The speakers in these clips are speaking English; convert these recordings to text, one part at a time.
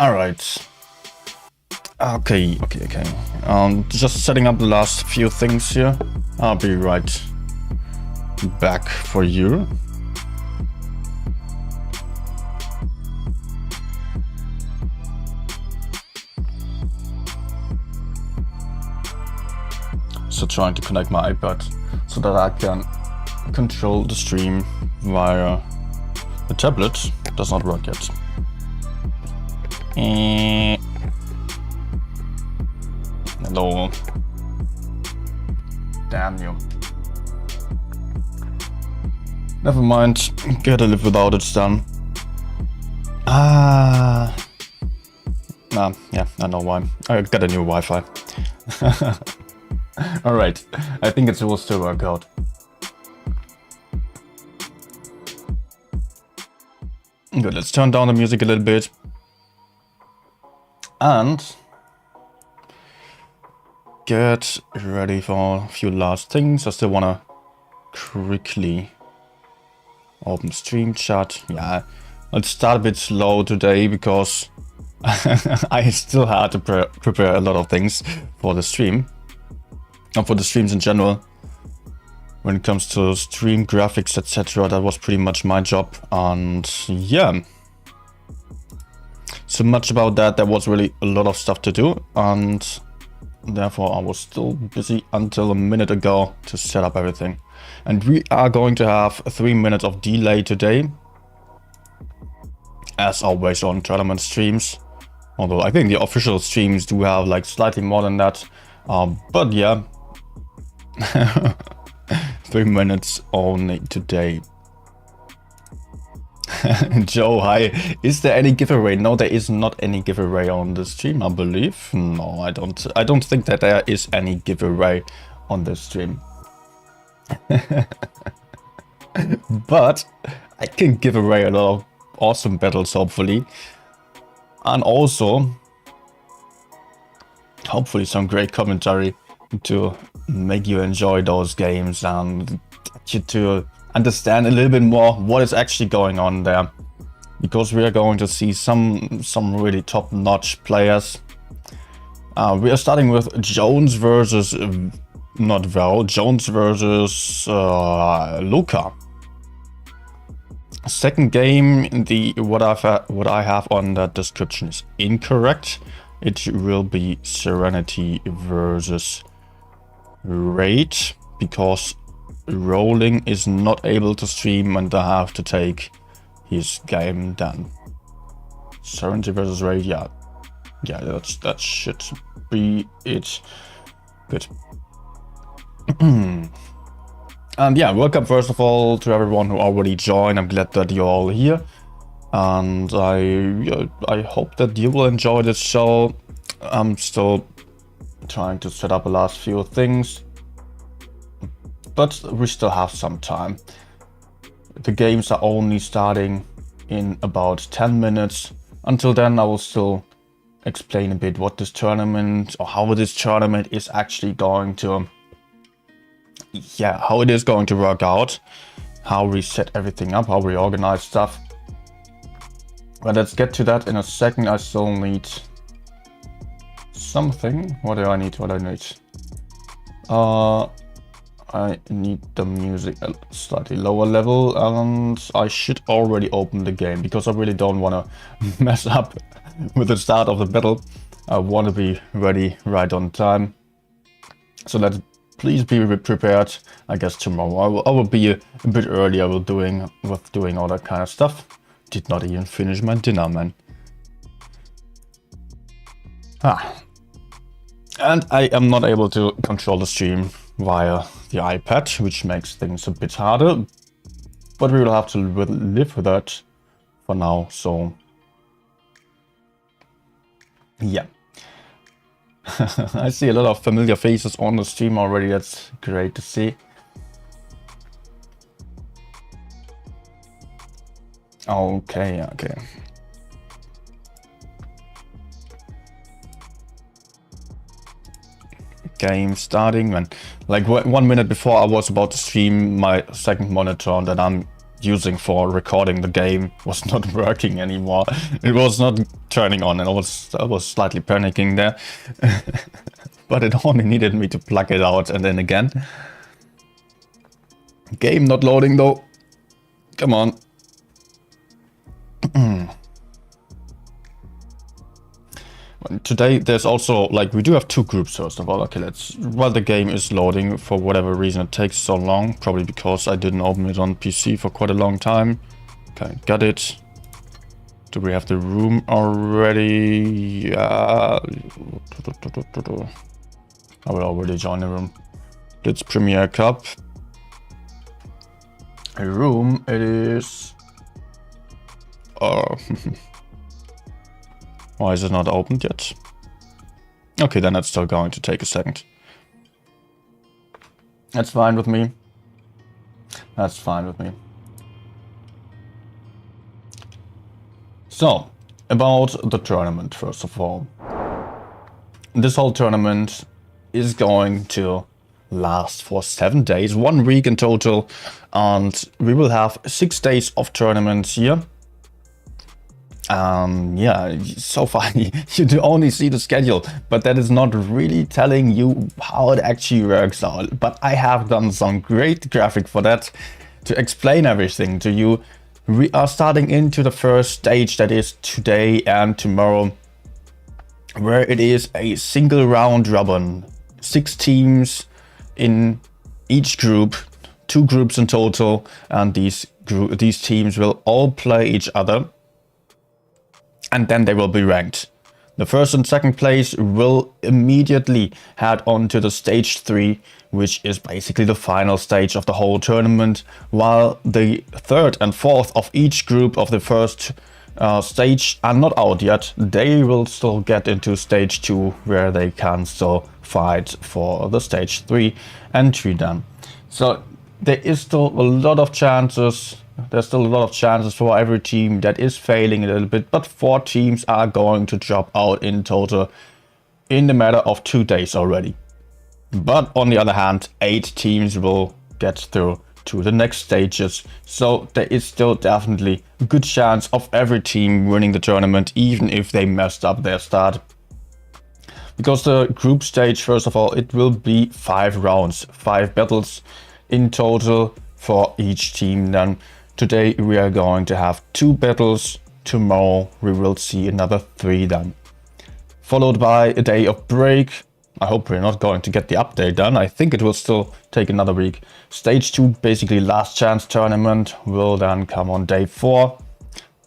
Alright. Okay. Just setting up the last few things here. I'll be right back for you. So trying to connect my iPad so that I can control the stream via the tablet. Does not work yet. Hello. Damn you. Never mind. Gotta live without it then. Yeah, I know why. I got a new Wi-Fi. Alright, I think it will still work out. Good, let's turn down the music a little bit. And get ready for a few last things. I still wanna quickly open stream chat. Yeah, let's start a bit slow today because I still had to prepare a lot of things for the stream. And for the streams in general. When it comes to stream graphics, etc., that was pretty much my job. And yeah. So much about that. There was really a lot of stuff to do. And therefore I was still busy until a minute ago to set up everything. And we are going to have 3 minutes of delay today. As always on tournament streams. Although I think the official streams do have like slightly more than that. But yeah. 3 minutes only today. Joe, hi. Is there any giveaway? No, there is not any giveaway on the stream, I believe. No, I don't think that there is any giveaway on the stream. But I can give away a lot of awesome battles, hopefully. And also, hopefully some great commentary to make you enjoy those games and get you to understand a little bit more what is actually going on there, because we are going to see some really top-notch players. We are starting with Jones versus Jones versus LOCA. Second game, what I have on that description is incorrect. It will be Serenity versus Raid, because Rolling is not able to stream and I have to take his game down. Serenity versus Raid, yeah, that should be it. Good. And yeah, welcome first of all to everyone who already joined. I'm glad that you're all here, and I hope that you will enjoy this show. I'm still trying to set up the last few things, but we still have some time. The games are only starting in about 10 minutes. Until then, I will still explain a bit what this tournament, or how this tournament is actually going to, how it is going to work out, how we set everything up, how we organize stuff. But let's get to that in a second. I still need something. What do I need? I need the music at a slightly lower level, and I should already open the game because I really don't want to mess up with the start of the battle. I want to be ready right on time. So please be prepared. I guess tomorrow I will be a bit earlier with doing all that kind of stuff. Did not even finish my dinner, man. And I am not able to control the stream via the iPad, which makes things a bit harder. But we will have to live with that for now, so yeah. I see a lot of familiar faces on the stream already. That's great to see. Okay. Game starting, and like 1 minute before I was about to stream my second monitor that I'm using for recording the game was not working anymore. It was not turning on, and I was slightly panicking there. But it only needed me to plug it out and then again. Game not loading though. Come on. Today there's also, like, we do have two groups first of all. Okay, while the game is loading, for whatever reason it takes so long, probably because I didn't open it on PC for quite a long time. Okay, got it. Do we have the room already? Yeah. I will already join the room. It's Premier Cup. A room, it is... Why is it not opened yet? Okay, then it's still going to take a second. That's fine with me. That's fine with me. So, about the tournament, first of all. This whole tournament is going to last for 7 days, 1 week in total, and we will have 6 days of tournaments here. Yeah, so far you do only see the schedule, but that is not really telling you how it actually works out. But I have done some great graphic for that to explain everything to you. We are starting into the first stage, that is today and tomorrow, where it is a single round robin. 6 teams in each group, 2 groups in total, and these teams will all play each other. And then they will be ranked. The first and second place will immediately head on to the stage 3, which is basically the final stage of the whole tournament, while the third and fourth of each group of the first stage are not out yet. They will still get into stage 2, where they can still fight for the stage 3 entry then. So there is still a lot of chances. There's still a lot of chances for every team that is failing a little bit, but 4 teams are going to drop out in total in the matter of 2 days already. But on the other hand, 8 teams will get through to the next stages. So there is still definitely a good chance of every team winning the tournament, even if they messed up their start. Because the group stage, first of all, it will be 5 rounds, 5 battles in total for each team then. Today we are going to have 2 battles, tomorrow we will see another 3 then. Followed by a day of break. I hope we're not going to get the update done. I think it will still take another week. Stage 2, basically last chance tournament, will then come on day 4.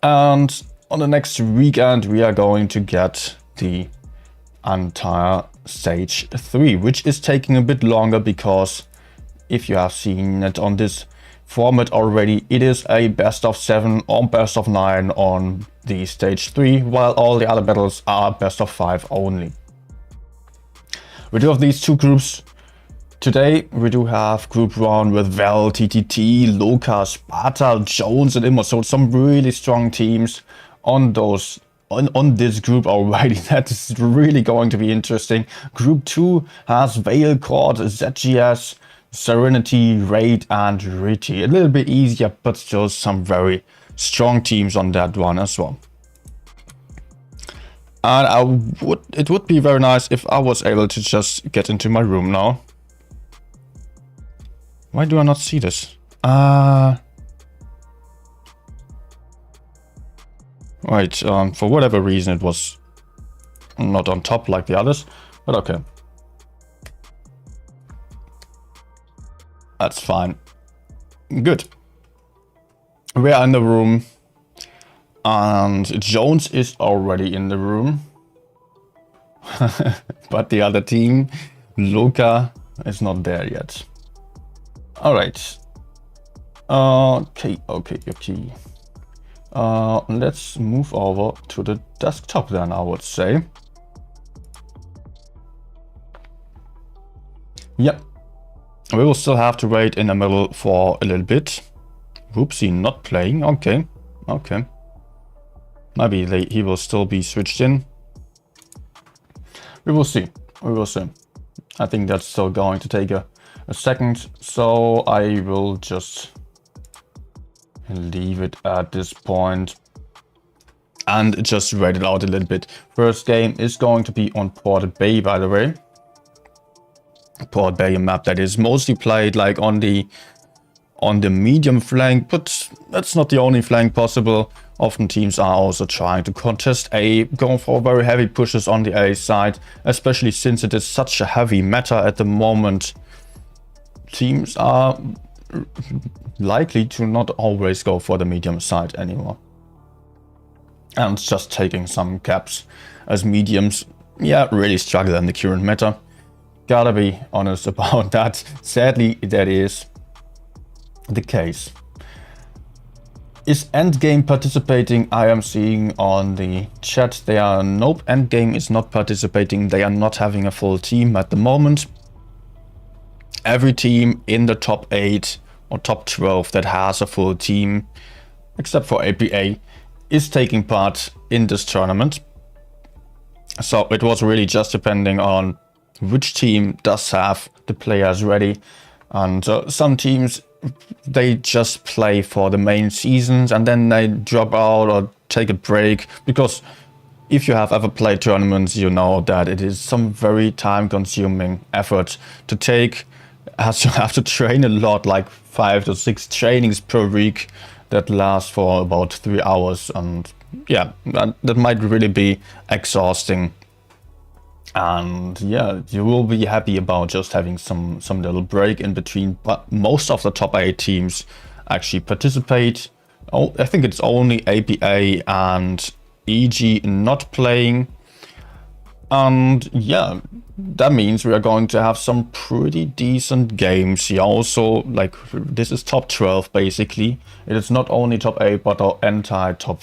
And on the next weekend we are going to get the entire stage 3, which is taking a bit longer because if you have seen it on this format already, it is a best of 7 or best of 9 on the stage 3, while all the other battles are best of 5 only. We do have these 2 groups. Today we do have group 1 with Vel, TTT, LOCA, Sparta, Jones and Immer. So some really strong teams on this group already. That is really going to be interesting. Group 2 has Veil, Court, ZGS, Serenity, Raid and Riti. A little bit easier, but still some very strong teams on that one as well. And it would be very nice if I was able to just get into my room now. Why do I not see this? Right, for whatever reason it was not on top like the others, but okay. That's fine. Good. We are in the room. And Jones is already in the room. But the other team, LOCA, is not there yet. Alright. Okay. Let's move over to the desktop then, I would say. Yep. We will still have to wait in the middle for a little bit. Whoopsie, not playing. Okay. Maybe he will still be switched in. We will see. I think that's still going to take a second. So I will just leave it at this point and just wait it out a little bit. First game is going to be on Port Bay, by the way. Port Bay, a map that is mostly played like on the medium flank, but that's not the only flank possible. Often teams are also trying to contest A, going for very heavy pushes on the A side, especially since it is such a heavy meta at the moment. Teams are likely to not always go for the medium side anymore. And just taking some caps, as mediums, yeah, really struggle in the current meta. Gotta be honest about that. Sadly, that is the case. Is Endgame participating? I am seeing on the chat they are, nope, Endgame is not participating. They are not having a full team at the moment. Every team in the top 8 or top 12 that has a full team, except for APA, is taking part in this tournament. So it was really just depending on which team does have the players ready. And some teams, they just play for the main seasons and then they drop out or take a break, because if you have ever played tournaments, you know that it is some very time-consuming effort to take, as you have to train a lot, like 5 to 6 trainings per week that last for about 3 hours, and yeah, that might really be exhausting. And yeah, you will be happy about just having some little break in between. But most of the top 8 teams actually participate. Oh, I think it's only APA and EG not playing. And yeah, that means we are going to have some pretty decent games here. Also, like, this is top 12 basically. It is not only top 8 but our entire top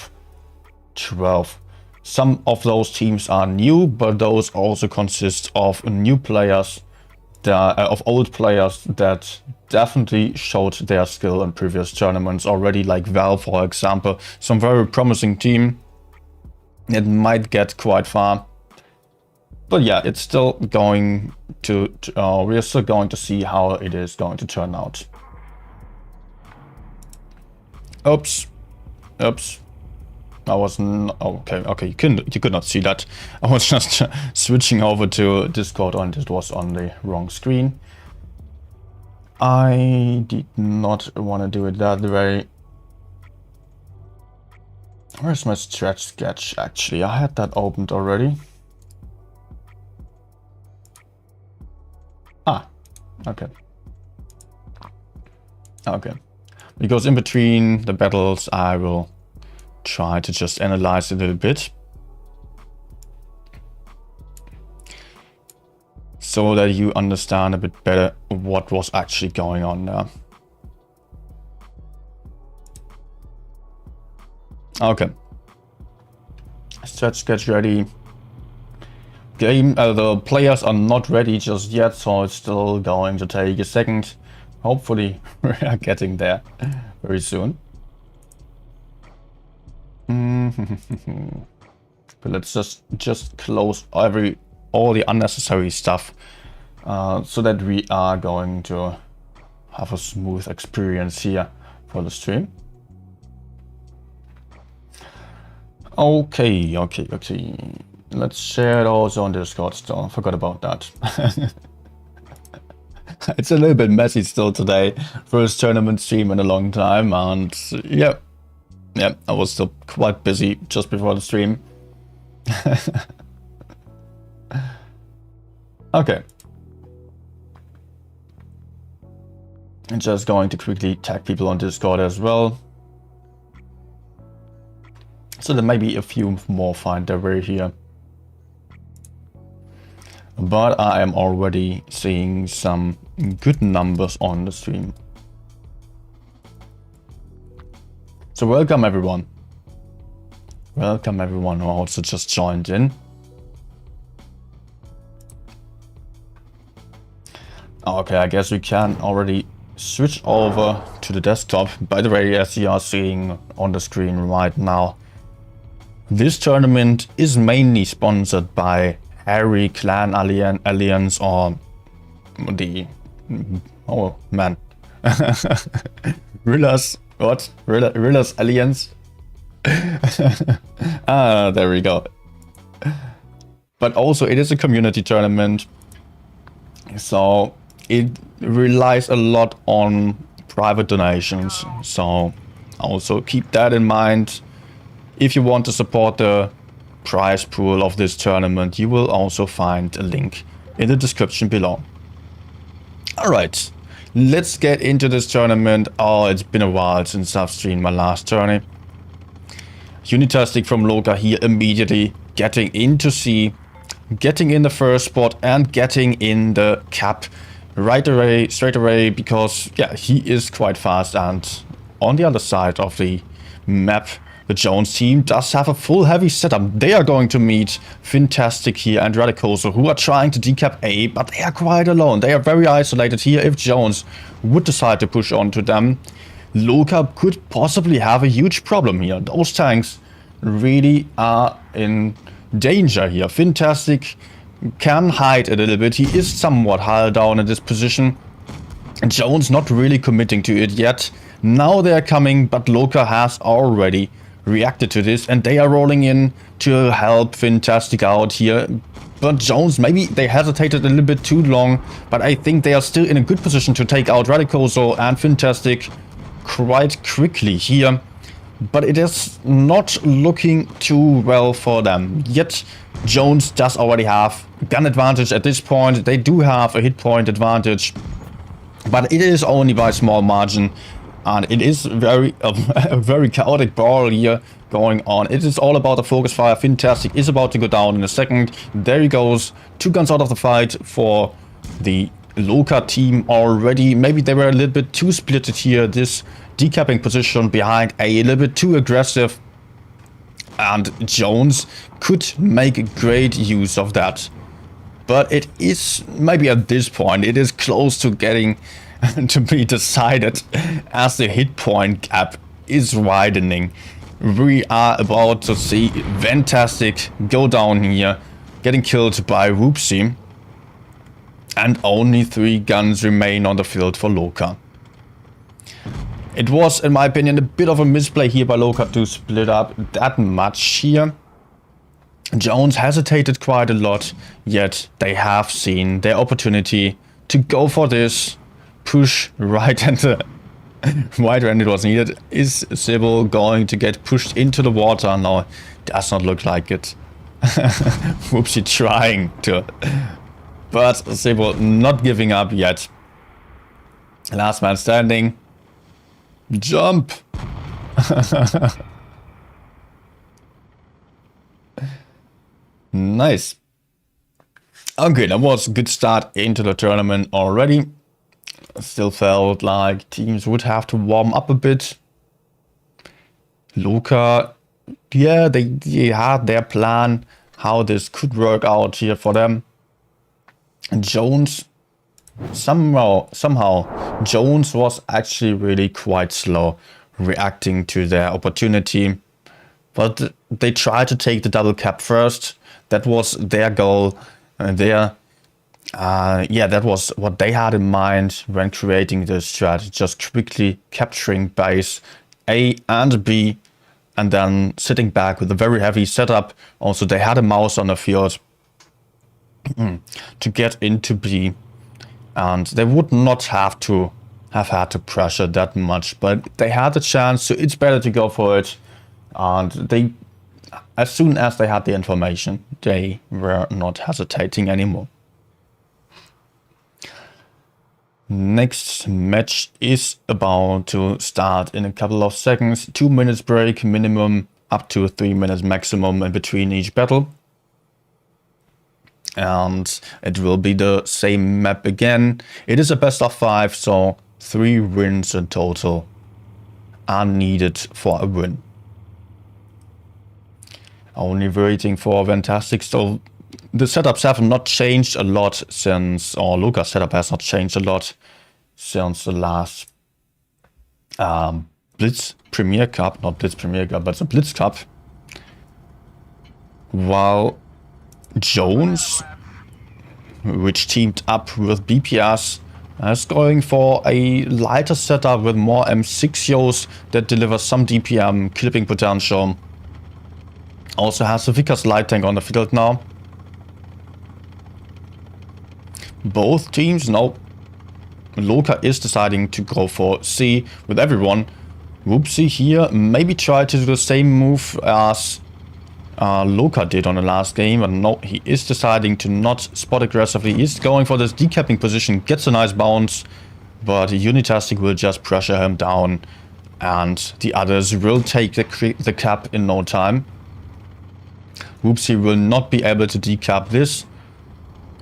12. Some of those teams are new, but those also consist of new players, of old players that definitely showed their skill in previous tournaments already, like Val, for example. Some very promising team. It might get quite far. But yeah, it's still going to, we're still going to see how it is going to turn out. Oops. Oops. I wasn't, okay, you could not see that. I was just switching over to Discord and it was on the wrong screen. I did not want to do it that way. Where's my stretch sketch actually? I had that opened already. Ah, okay. Okay. Because in between the battles I will try to just analyze a little bit, so that you understand a bit better what was actually going on there. Okay. Stretch sketch ready. The players are not ready just yet, so it's still going to take a second. Hopefully we are getting there very soon. But let's just close all the unnecessary stuff, so that we are going to have a smooth experience here for the stream. Okay. Let's share it also on Discord still. Forgot about that. It's a little bit messy still today. First tournament stream in a long time, and yeah, I was still quite busy just before the stream. Okay. I'm just going to quickly tag people on Discord as well, so there may be a few more find their way here. But I am already seeing some good numbers on the stream. So welcome everyone. Welcome everyone who also just joined in. Okay, I guess we can already switch over to the desktop. By the way, as you are seeing on the screen right now, this tournament is mainly sponsored by Harry Clan Alliance, or the, oh man, Rilla's What? Riddler's Alliance? Ah, there we go. But also, it is a community tournament, so it relies a lot on private donations. So also keep that in mind. If you want to support the prize pool of this tournament, you will also find a link in the description below. Alright, let's get into this tournament. Oh, it's been a while since I've streamed my last tourney. Unitastic from LOCA here immediately getting into C, getting in the first spot and getting in the cap straight away, because yeah, he is quite fast. And on the other side of the map, the Jones team does have a full heavy setup. They are going to meet Fantastic here and Radicoso, who are trying to decap A, but they are quite alone. They are very isolated here. If Jones would decide to push onto them, LOCA could possibly have a huge problem here. Those tanks really are in danger here. Fantastic can hide a little bit. He is somewhat hull down in this position. Jones not really committing to it yet. Now they are coming, but LOCA has already reacted to this and they are rolling in to help Fantastic out here. But Jones, maybe they hesitated a little bit too long, but I think they are still in a good position to take out Radicoso and Fantastic quite quickly here. But it is not looking too well for them. Yet Jones does already have gun advantage at this point. They do have a hit point advantage, but it is only by a small margin. And it is a very chaotic brawl here going on. It is all about the focus fire. Fantastic is about to go down in a second. There he goes. 2 guns out of the fight for the LOCA team already. Maybe they were a little bit too splitted here. This decapping position behind A little bit too aggressive. And Jones could make great use of that. But it is, maybe at this point, it is close to getting to be decided as the hit point gap is widening. We are about to see Fantastic go down here, getting killed by Bpc. And only 3 guns remain on the field for LOCA. It was, in my opinion, a bit of a misplay here by LOCA to split up that much here. Jones hesitated quite a lot, yet they have seen their opportunity to go for this push right when it was needed. Is Sybil going to get pushed into the water? No, does not look like it. Whoopsie trying to, but Sybil not giving up yet. Last man standing. Jump. Nice. Okay, that was a good start into the tournament already. Still felt like teams would have to warm up a bit. LOCA, yeah, they had their plan how this could work out here for them. And Jones, somehow Jones was actually really quite slow reacting to their opportunity. But they tried to take the double cap first. That was their goal. Yeah, that was what they had in mind when creating this strat. Just quickly capturing base A and B and then sitting back with a very heavy setup. Also, they had a mouse on the field to get into B. And they would not have had to pressure that much, but they had the chance, so it's better to go for it. And they, as soon as they had the information, they were not hesitating anymore. Next match is about to start in a couple of seconds. 2 minutes break minimum, up to 3 minutes maximum in between each battle. And it will be the same map again. It is a best of 5, so 3 wins in total are needed for a win. Only waiting for Fantastic. So the setups have not changed a lot since, or LOCA's setup has not changed a lot since the last Blitz Premier Cup, not Blitz Premier Cup, but the Blitz Cup. While Jones, which teamed up with BPS, Is going for a lighter setup with more M6 that delivers some DPM, clipping potential. Also has the Vickers light tank on the field now. Both teams, no. LOCA is deciding to go for C with everyone. Bpc here maybe try to do the same move as LOCA did on the last game, but no, he is deciding to not spot aggressively. He's going for this decapping position, gets a nice bounce, but Unitastic will just pressure him down, and the others will take the cap in no time. Bpc will not be able to decap this.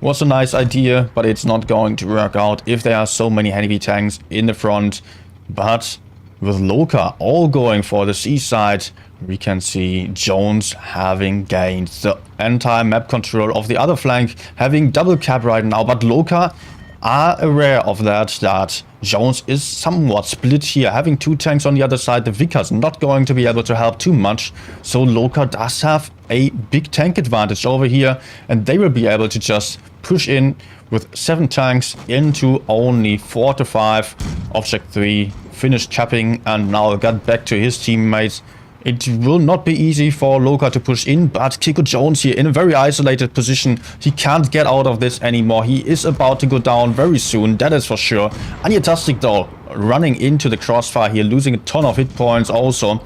Was a nice idea, but it's not going to work out if there are so many heavy tanks in the front. But with LOCA all going for the C side, we can see Jones having gained the entire map control of the other flank, having double cap right now. But LOCA are aware of that Jones is somewhat split here, having two tanks on the other side. The Vickers not going to be able to help too much, so LOCA does have a big tank advantage over here, and they will be able to just push in with 7 tanks into only 4 to 5. Object 3 finished capping and now got back to his teammates. It will not be easy for LOCA to push in, but Kiko Jones here in a very isolated position. He can't get out of this anymore. He is about to go down very soon, that is for sure. Untitled though, running into the crossfire here, losing a ton of hit points also.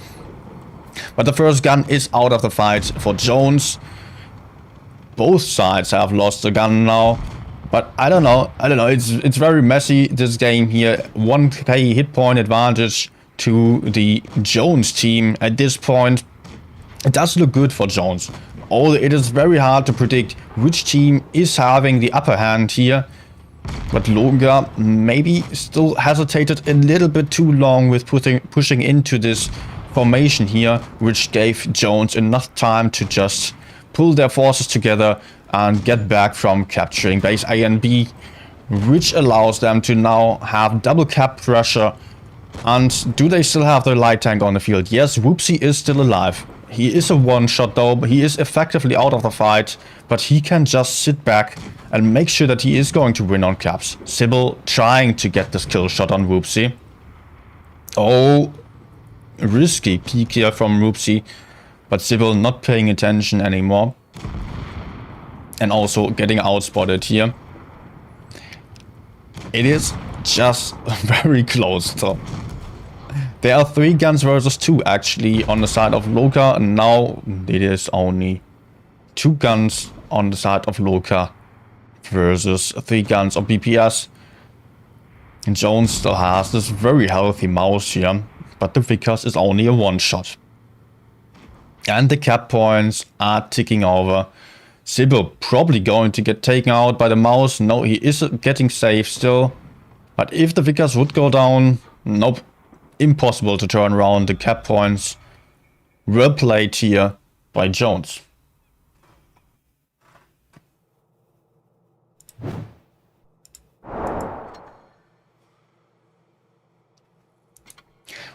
But the first gun is out of the fight for Jones. Both sides have lost the gun now. But I don't know, it's very messy, this game here. 1k hit point advantage to the Jones team at this point. It does look good for Jones. Although it is very hard to predict which team is having the upper hand here. But LOCA maybe still hesitated a little bit too long with pushing into this formation here, which gave Jones enough time to just pull their forces together and get back from capturing base A and B, which allows them to now have double cap pressure. And do they still have their light tank on the field? Yes, Bpc is still alive. He is a one-shot though, but he is effectively out of the fight, but he can just sit back and make sure that he is going to win on caps. Sybil trying to get this kill shot on Bpc. Oh, risky peek here from Bpc, but Sybil not paying attention anymore. And also getting outspotted here. It is just very close though. There are 3 guns versus 2 actually on the side of LOCA, and now it is only 2 guns on the side of LOCA versus 3 guns of BPS. And Jones still has this very healthy mouse here, but the Vickers is only a one-shot. And the cap points are ticking over. Sybil probably going to get taken out by the mouse. No, he is getting safe still. But if the Vickers would go down, nope. Impossible to turn around. The cap points were played here by Jones.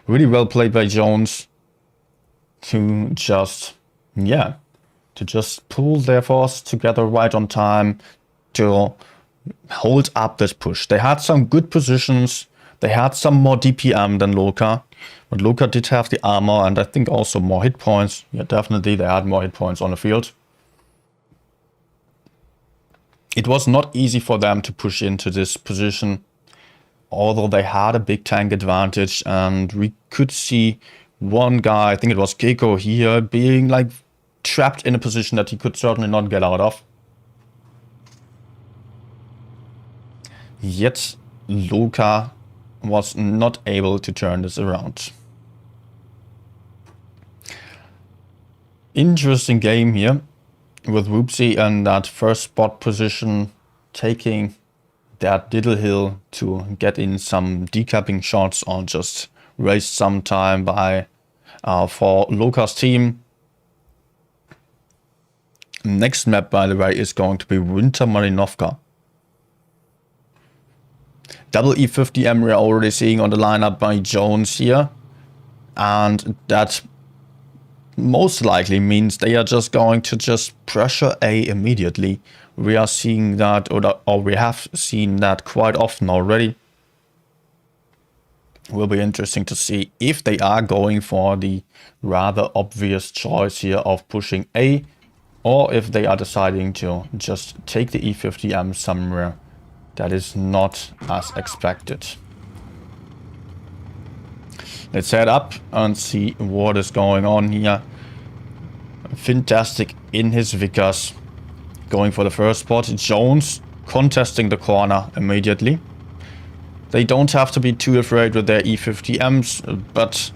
Really well played by Jones to just, to just pull their force together right on time to hold up this push. They had some good positions. They had some more DPM than LOCA, but LOCA did have the armor and I think also more hit points. Yeah, definitely they had more hit points on the field. It was not easy for them to push into this position, although they had a big tank advantage, and we could see one guy, I think it was Gecko here, being like trapped in a position that he could certainly not get out of. Yet LOCA was not able to turn this around. Interesting game here with Bpc and that first spot position, taking that little hill to get in some decapping shots or just waste some time by for LOCA's team. Next map, by the way, is going to be Winter Marinovka. Double E50M we're already seeing on the lineup by Jones here. And that most likely means they are just going to just pressure A immediately. We are seeing that, or we have seen that quite often already. Will be interesting to see if they are going for the rather obvious choice here of pushing A, or if they are deciding to just take the E50M somewhere that is not as expected. Let's head up and see what is going on here. Fantastic in his Vickers, going for the first spot. Jones contesting the corner immediately. They don't have to be too afraid with their E50Ms, but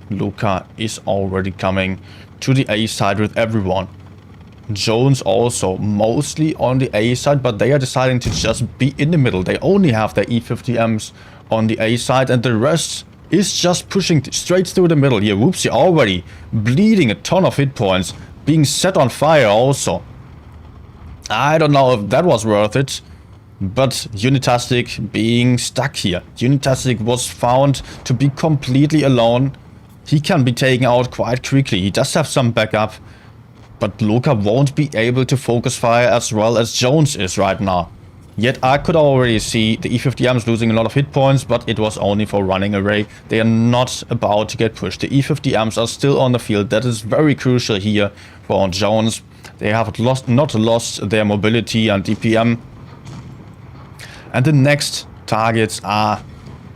LOCA is already coming to the A side with everyone. Jones also mostly on the A side, but they are deciding to just be in the middle. They only have their E50Ms on the A side, and the rest is just pushing straight through the middle here. Whoopsie already bleeding a ton of hit points, being set on fire also. I don't know if that was worth it. But Untitled being stuck here. Untitled was found to be completely alone. He can be taken out quite quickly. He does have some backup. But LOCA won't be able to focus fire as well as Jones is right now. Yet I could already see the E50Ms losing a lot of hit points, but it was only for running away. They are not about to get pushed. The E50Ms are still on the field. That is very crucial here for Jones. They have not lost their mobility and DPM. And the next targets are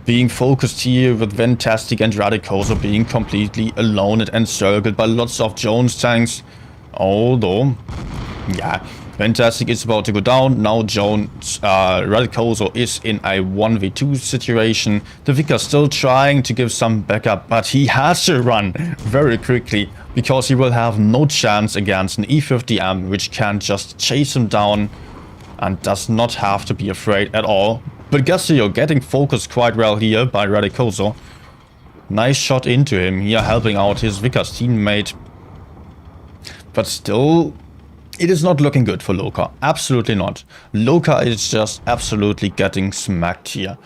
being focused here with Fantastic and Radicoso being completely alone and encircled by lots of Jones tanks. Although, yeah, Fantastic is about to go down. Now Jones, Radicoso is in a 1v2 situation. The Vickers still trying to give some backup, but he has to run very quickly because he will have no chance against an E50M, which can just chase him down and does not have to be afraid at all. But Gasio getting focused quite well here by Radicoso. Nice shot into him here, helping out his Vickers teammate. But still, it is not looking good for LOCA. Absolutely not. LOCA is just absolutely getting smacked here.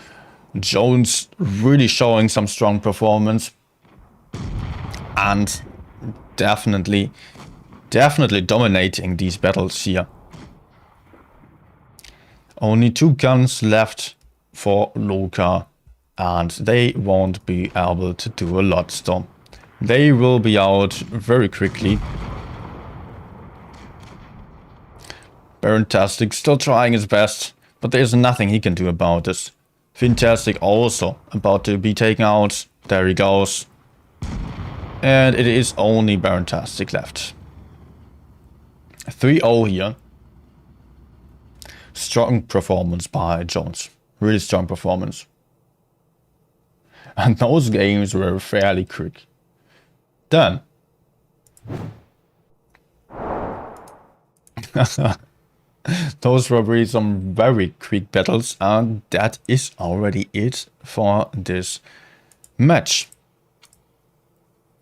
Jones really showing some strong performance. And definitely dominating these battles here. Only 2 guns left for LOCA, and they won't be able to do a lot still. They will be out very quickly. Fantastic still trying his best, but there's nothing he can do about this. Fantastic also about to be taken out. There he goes. And it is only Fantastic left. 3-0 here. Strong performance by Jones. Really strong performance. And those games were fairly quick. Then. Those were really some very quick battles. And that is already it for this match.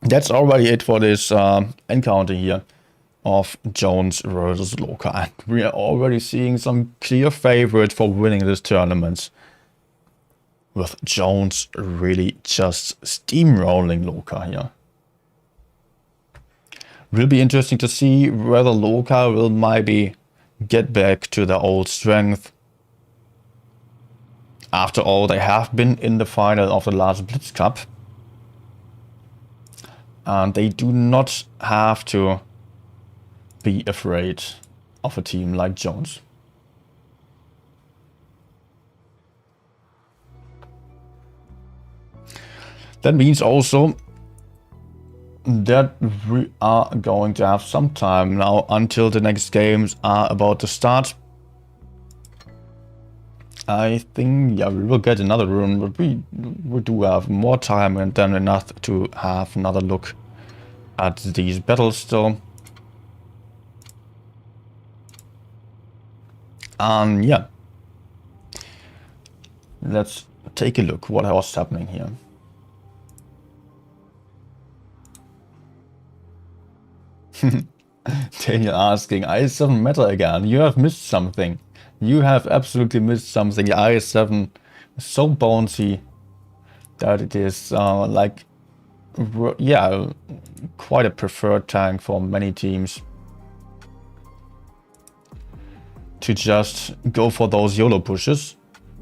That's already it for this encounter here of Jones versus LOCA. And we are already seeing some clear favorite for winning this tournament, with Jones really just steamrolling LOCA here. Will be interesting to see whether LOCA will maybe get back to their old strength. After all, they have been in the final of the last Blitz Cup. And they do not have to be afraid of a team like Jones. That means also that we are going to have some time now until the next games are about to start. I think, yeah, we will get another room, but we do have more time and then enough to have another look at these battles still. Yeah, let's take a look what was happening here. Daniel asking, IS-7 meta again? You have missed something. You have absolutely missed something. The IS-7 is so bouncy that it is like yeah, quite a preferred tank for many teams to just go for those YOLO pushes.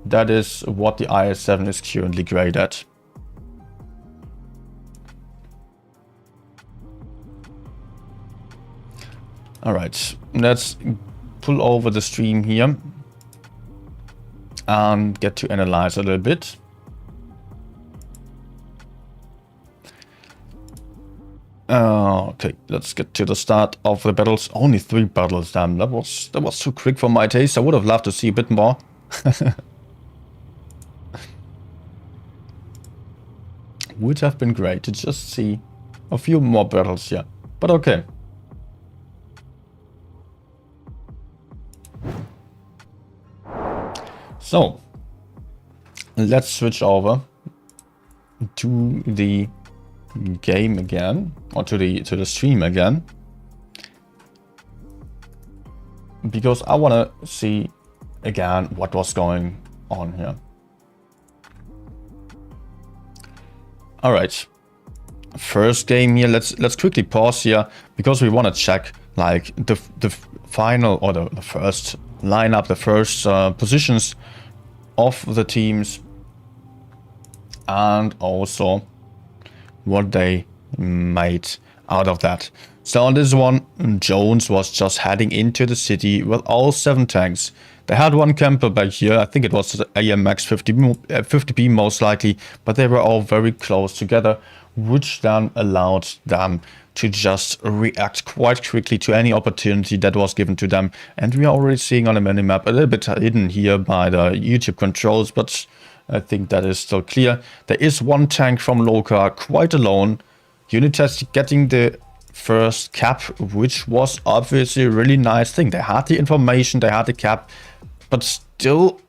That is what the IS-7 is currently great at. Alright, let's pull over the stream here and get to analyze a little bit. Okay, let's get to the start of the battles. Only 3 battles, damn, that was too quick for my taste. I would have loved to see a bit more. Would have been great to just see a few more battles here, but okay. So, let's switch over to the game again, or to the stream again, because I want to see again what was going on here. All right, first game here. Let's quickly pause here because we want to check like the final, or the first lineup, the first positions of the teams, and also what they made out of that. So on this one, Jones was just heading into the city with all 7 tanks. They had one camper back here. I think it was the AMX 50B most likely, but they were all very close together, which then allowed them to just react quite quickly to any opportunity that was given to them. And we are already seeing on the minimap a little bit hidden here by the YouTube controls, but I think that is still clear. There is one tank from LOCA quite alone. Unitest getting the first cap, which was obviously a really nice thing. They had the information, they had the cap, but still,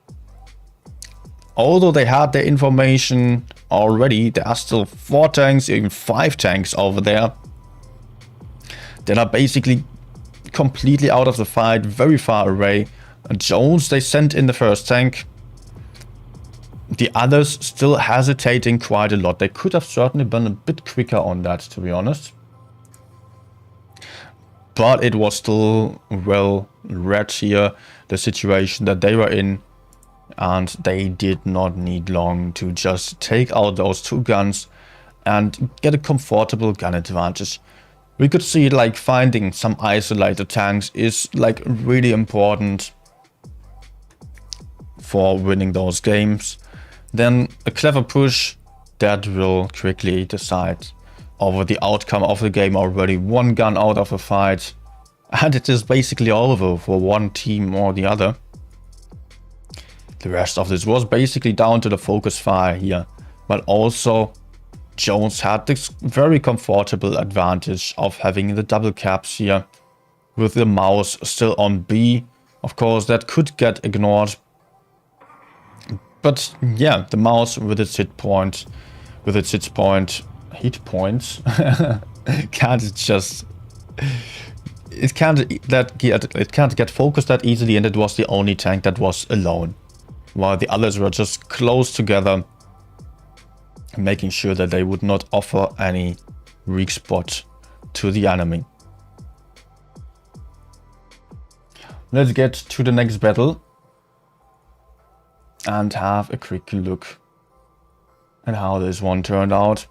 although they had their information already, there are still 4 tanks, even 5 tanks over there that are basically completely out of the fight, very far away. Jones, they sent in the first tank. The others still hesitating quite a lot. They could have certainly been a bit quicker on that, to be honest. But it was still well read here, the situation that they were in. And they did not need long to just take out those 2 guns and get a comfortable gun advantage. We could see like finding some isolated tanks is like really important for winning those games. Then a clever push that will quickly decide over the outcome of the game already. 1 gun out of a fight and it is basically over for one team or the other. The rest of this was basically down to the focus fire here, but also Jones had this very comfortable advantage of having the double caps here with the mouse still on B. Of course, that could get ignored. But yeah, the mouse with its hit points, can't just, it can't get focused that easily, and it was the only tank that was alone, while the others were just close together, making sure that they would not offer any weak spot to the enemy. Let's get to the next battle and have a quick look at how this one turned out.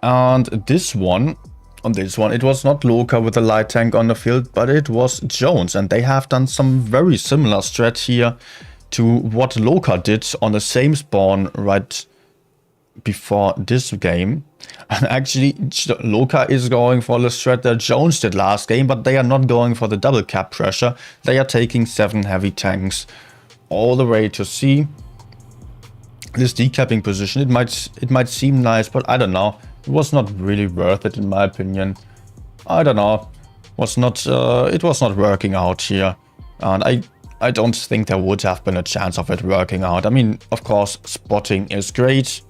And this one, it was not LOCA with a light tank on the field, but it was Jones. And they have done some very similar strat here to what LOCA did on the same spawn right before this game. And actually, LOCA is going for the strat that Jones did last game, but they are not going for the double cap pressure. They are taking 7 heavy tanks all the way to C. This decapping position, it might seem nice, but I don't know. It was not really worth it in my opinion. I don't know. It was not working out here. And I don't think there would have been a chance of it working out. I mean, of course, spotting is great.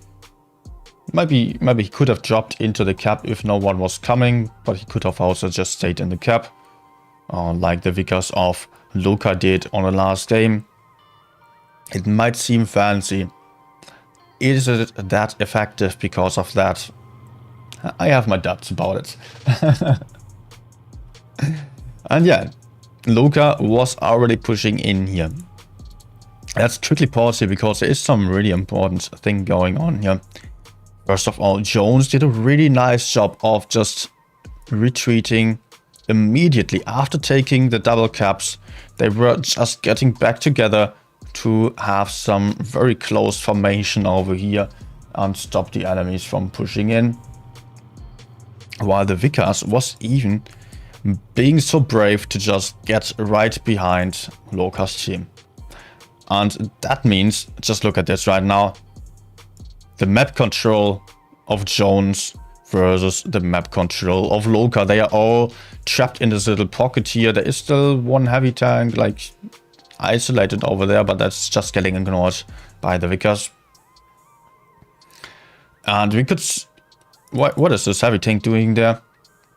Maybe he could have dropped into the cap if no one was coming, but he could have also just stayed in the cap, like the Vickers of LOCA did on the last game. It might seem fancy. Is it that effective because of that? I have my doubts about it. And yeah, LOCA was already pushing in here. Let's quickly pause here because there is some really important thing going on here. First of all, Jones did a really nice job of just retreating immediately after taking the double caps. They were just getting back together to have some very close formation over here and stop the enemies from pushing in. While the Vickers was even being so brave to just get right behind LOCA's team. And that means, just look at this right now, the map control of Jones versus the map control of LOCA. They are all trapped in this little pocket here. There is still one heavy tank like isolated over there, but that's just getting ignored by the Vickers. And we could... What is this heavy tank doing there?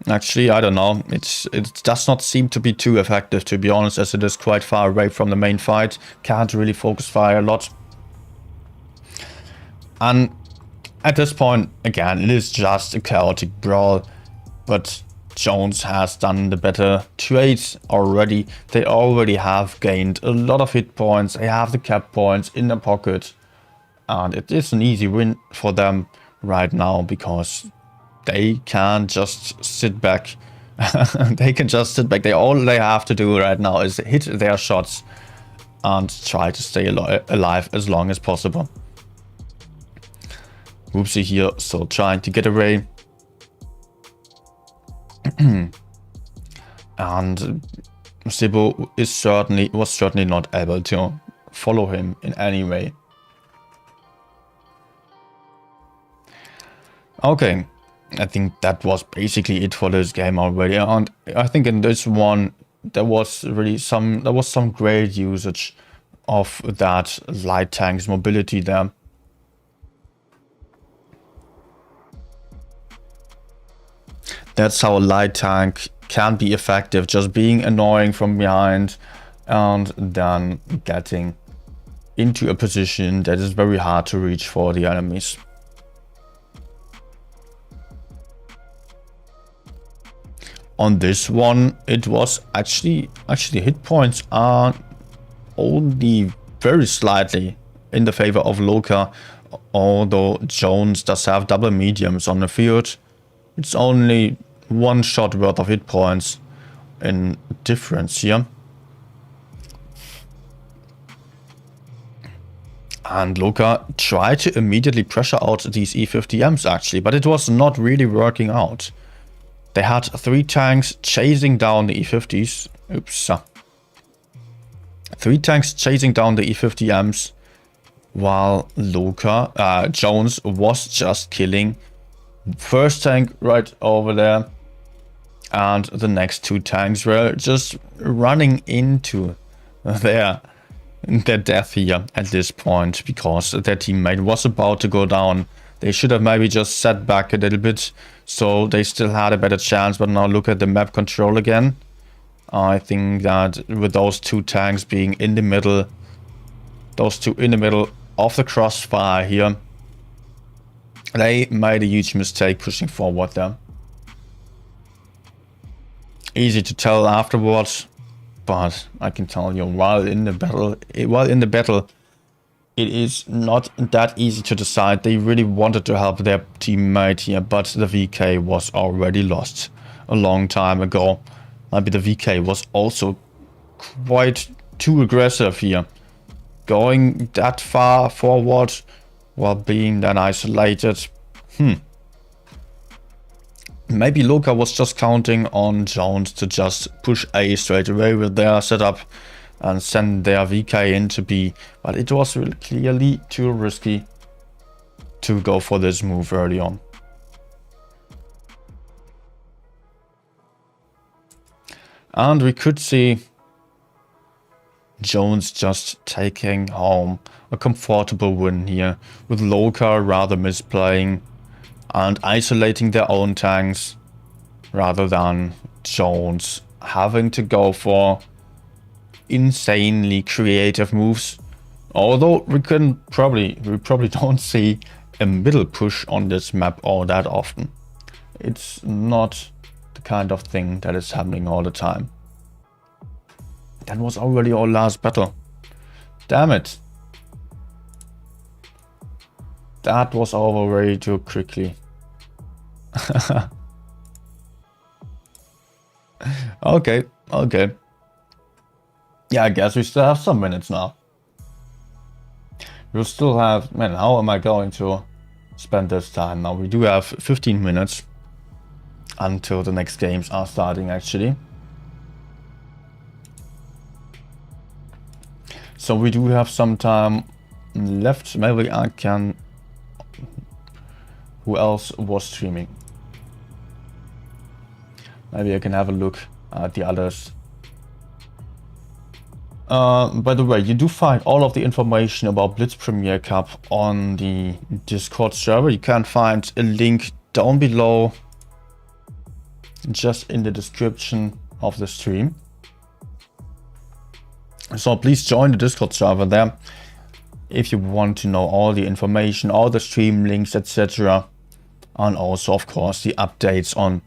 Actually, I don't know. It does not seem to be too effective, to be honest, as it is quite far away from the main fight. Can't really focus fire a lot. And at this point, again, it is just a chaotic brawl. But Jones has done the better trades already. They already have gained a lot of hit points. They have the cap points in their pocket. And it is an easy win for them right now because they can just sit back. They can just sit back. All they have to do right now is hit their shots and try to stay alive as long as possible. Whoopsie here, so trying to get away. And Sibo was certainly not able to follow him in any way. Okay, I think that was basically it for this game already, and I think in this one there was some great usage of that light tank's mobility there. That's how a light tank can be effective, just being annoying from behind and then getting into a position that is very hard to reach for the enemies. On this one, it was actually hit points are only very slightly in the favor of LOCA, although Jones does have double mediums on the field. It's only one shot worth of hit points in difference here. And LOCA tried to immediately pressure out these E50Ms actually, but it was not really working out. They had 3 tanks chasing down the E50s. Oops. 3 tanks chasing down the E50Ms, while Jones was just killing first tank right over there, and the next 2 tanks were just running into their death here at this point because their teammate was about to go down. They should have maybe just sat back a little bit, so they still had a better chance. But now look at the map control again. I think that with those 2 tanks being in the middle, those 2 in the middle of the crossfire here, they made a huge mistake pushing forward there. Easy to tell afterwards, but I can tell you while in the battle, it is not that easy to decide. They really wanted to help their teammate here, but the VK was already lost a long time ago. Maybe the VK was also quite too aggressive here, going that far forward while being then isolated. Maybe LOCA was just counting on Jones to just push A straight away with their setup and send their VK into B, but it was really clearly too risky to go for this move early on. And we could see Jones just taking home a comfortable win here, with LOCA rather misplaying and isolating their own tanks rather than Jones having to go for insanely creative moves Although we probably don't see a middle push on this map all that often. It's not the kind of thing that is happening all the time. That was already our last battle. Damn it. That was over way too quickly. Okay. Yeah, I guess we still have some minutes now. We'll still have... Man, how am I going to spend this time now? We do have 15 minutes until the next games are starting, actually. So we do have some time left. Maybe I can... Who else was streaming? Maybe I can have a look at the others. By the way, you do find all of the information about Blitz Premier Cup on the Discord server. You can find a link down below, just in the description of the stream. So please join the Discord server there if you want to know all the information, all the stream links, etc. And also, of course, the updates on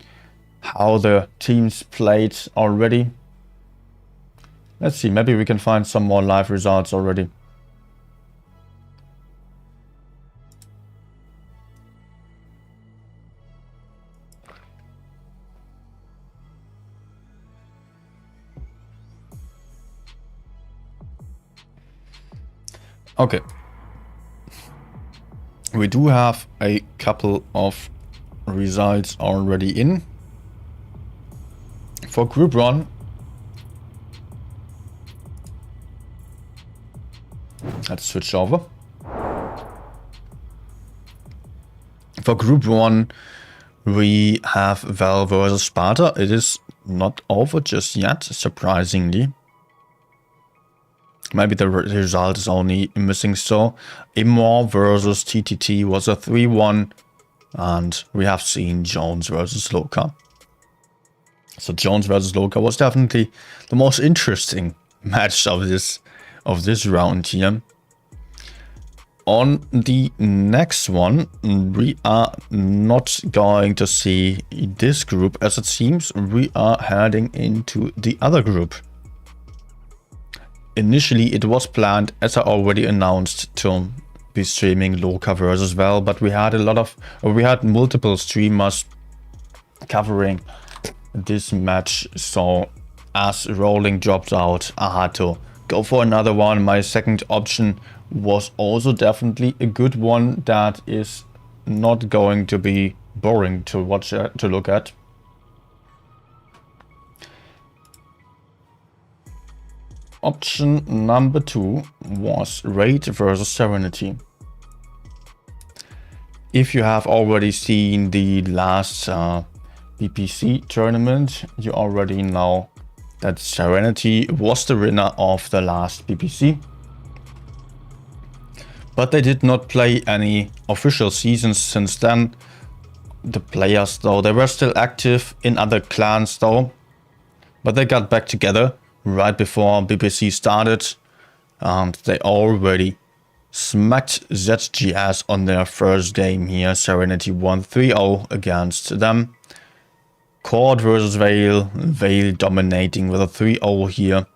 how the teams played already. Let's see, maybe we can find some more live results already. Okay. We do have a couple of results already in. For Group 1, let's switch over. For Group 1, we have Val versus Sparta. It is not over just yet, surprisingly. Maybe the result is only missing. So Imor versus TTT was a 3-1. And we have seen Jones versus LOCA. So Jones versus LOCA was definitely the most interesting match of this round here. On the next one, we are not going to see this group as it seems. We are heading into the other group. Initially, it was planned, as I already announced, to be streaming LOCA versus Val, but we had multiple streamers covering this match. So as Rolling dropped out, I had to go for another one. My second option was also definitely a good one that is not going to be boring to watch, to look at. Option number 2 was Raid versus Serenity. If you have already seen the last Bpc tournament, you already know that Serenity was the winner of the last Bpc. But they did not play any official seasons since then. The players, though, they were still active in other clans, though. But they got back together right before Bpc started, and they already smacked ZGS on their first game here. Serenity won 3-0 against them. Cord versus Vale, Vale dominating with a 3-0 here.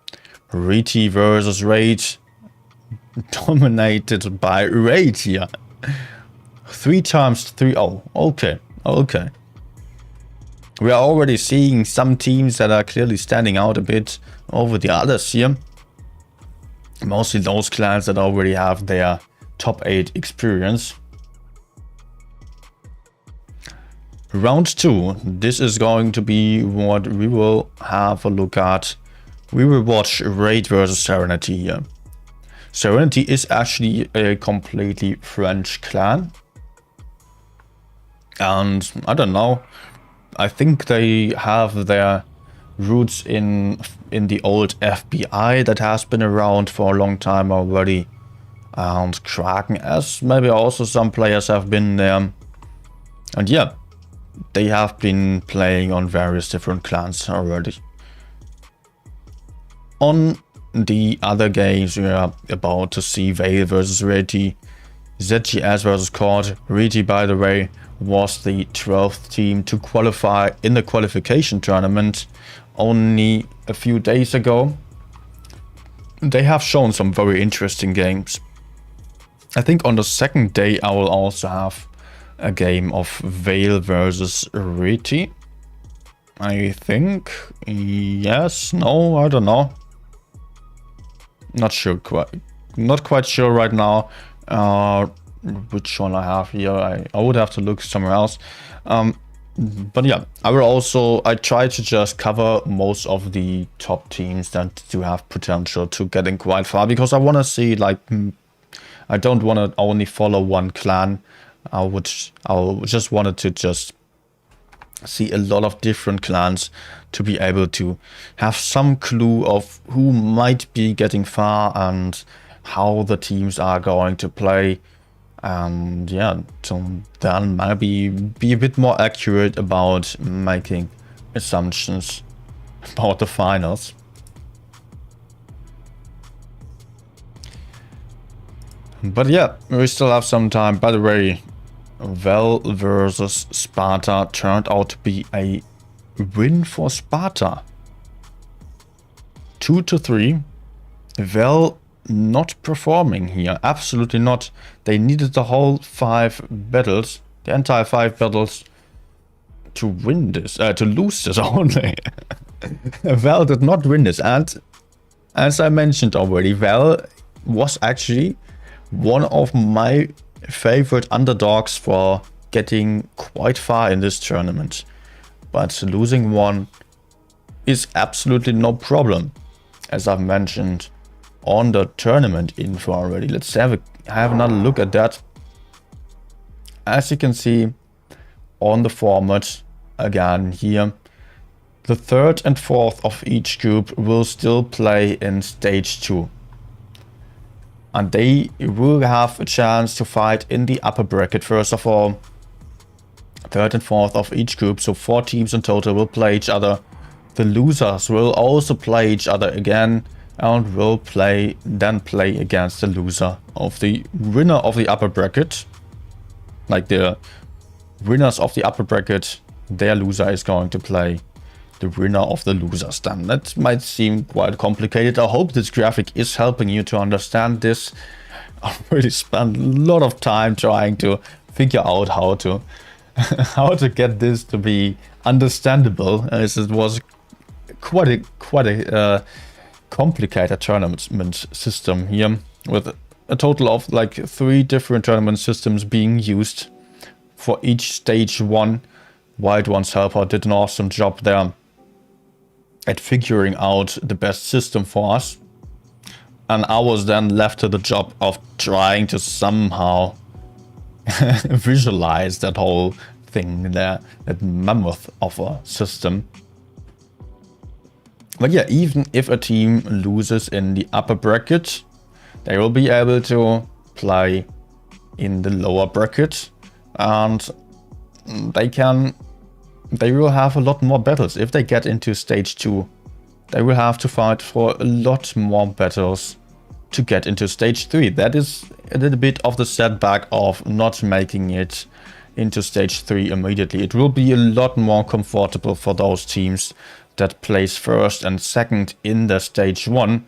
Riti versus Raid, dominated by Raid here. 3 times 3-0. Okay. We are already seeing some teams that are clearly standing out a bit over the others here. Mostly those clans that already have their top 8 experience. Round 2. This is going to be what we will have a look at. We will watch Raid versus Serenity here. Serenity is actually a completely French clan. And I don't know. I think they have their roots in the old FBI that has been around for a long time already. And Kraken S, maybe also some players have been there. And yeah, they have been playing on various different clans already. On the other games we are about to see, Vale versus Reti, ZGS versus Cord. Reti, by the way, was the 12th team to qualify in the qualification tournament only a few days ago. They have shown some very interesting games. I think on the second day I will also have a game of Vale versus Reti. I think. Yes, no, I don't know. Not sure not quite sure right now which one I have here. I would have to look somewhere else. But yeah, I try to just cover most of the top teams that do have potential to getting quite far, because I want to see, like, I don't want to only follow one clan. I just wanted to just see a lot of different clans to be able to have some clue of who might be getting far and how the teams are going to play. And yeah, to then maybe be a bit more accurate about making assumptions about the finals. But yeah, we still have some time. By the way, Val versus Sparta turned out to be a win for Sparta. 2-3. Val not performing here. Absolutely not. They needed the whole 5 battles, the entire 5 battles, to win this, to lose this only. Val did not win this, and as I mentioned already, Val was actually one of my favorite underdogs for getting quite far in this tournament. But losing one is absolutely no problem, as I've mentioned on the tournament info already. Let's have another look at that. As you can see on the format again here, the 3rd and 4th of each group will still play in stage 2. And they will have a chance to fight in the upper bracket. First of all, 3rd and 4th of each group, so 4 teams in total, will play each other. The losers will also play each other again, and will play against the loser of the winner of the upper bracket. Like the winners of the upper bracket, their loser is going to play the winner of the losers. Then that might seem quite complicated. I hope this graphic is helping you to understand this. I really spent a lot of time trying to figure out how to get this to be understandable, as it was quite a complicated tournament system here, with a total of like 3 different tournament systems being used for each stage 1. Wild Ones Helper did an awesome job there at figuring out the best system for us, and I was then left to the job of trying to somehow visualize that whole thing there, that mammoth of a system. But yeah, even if a team loses in the upper bracket, they will be able to play in the lower bracket, and they will have a lot more battles. If they get into stage 2, they will have to fight for a lot more battles to get into stage 3. That is a little bit of the setback of not making it into stage 3 immediately. It will be a lot more comfortable for those teams that place 1st and 2nd in the stage 1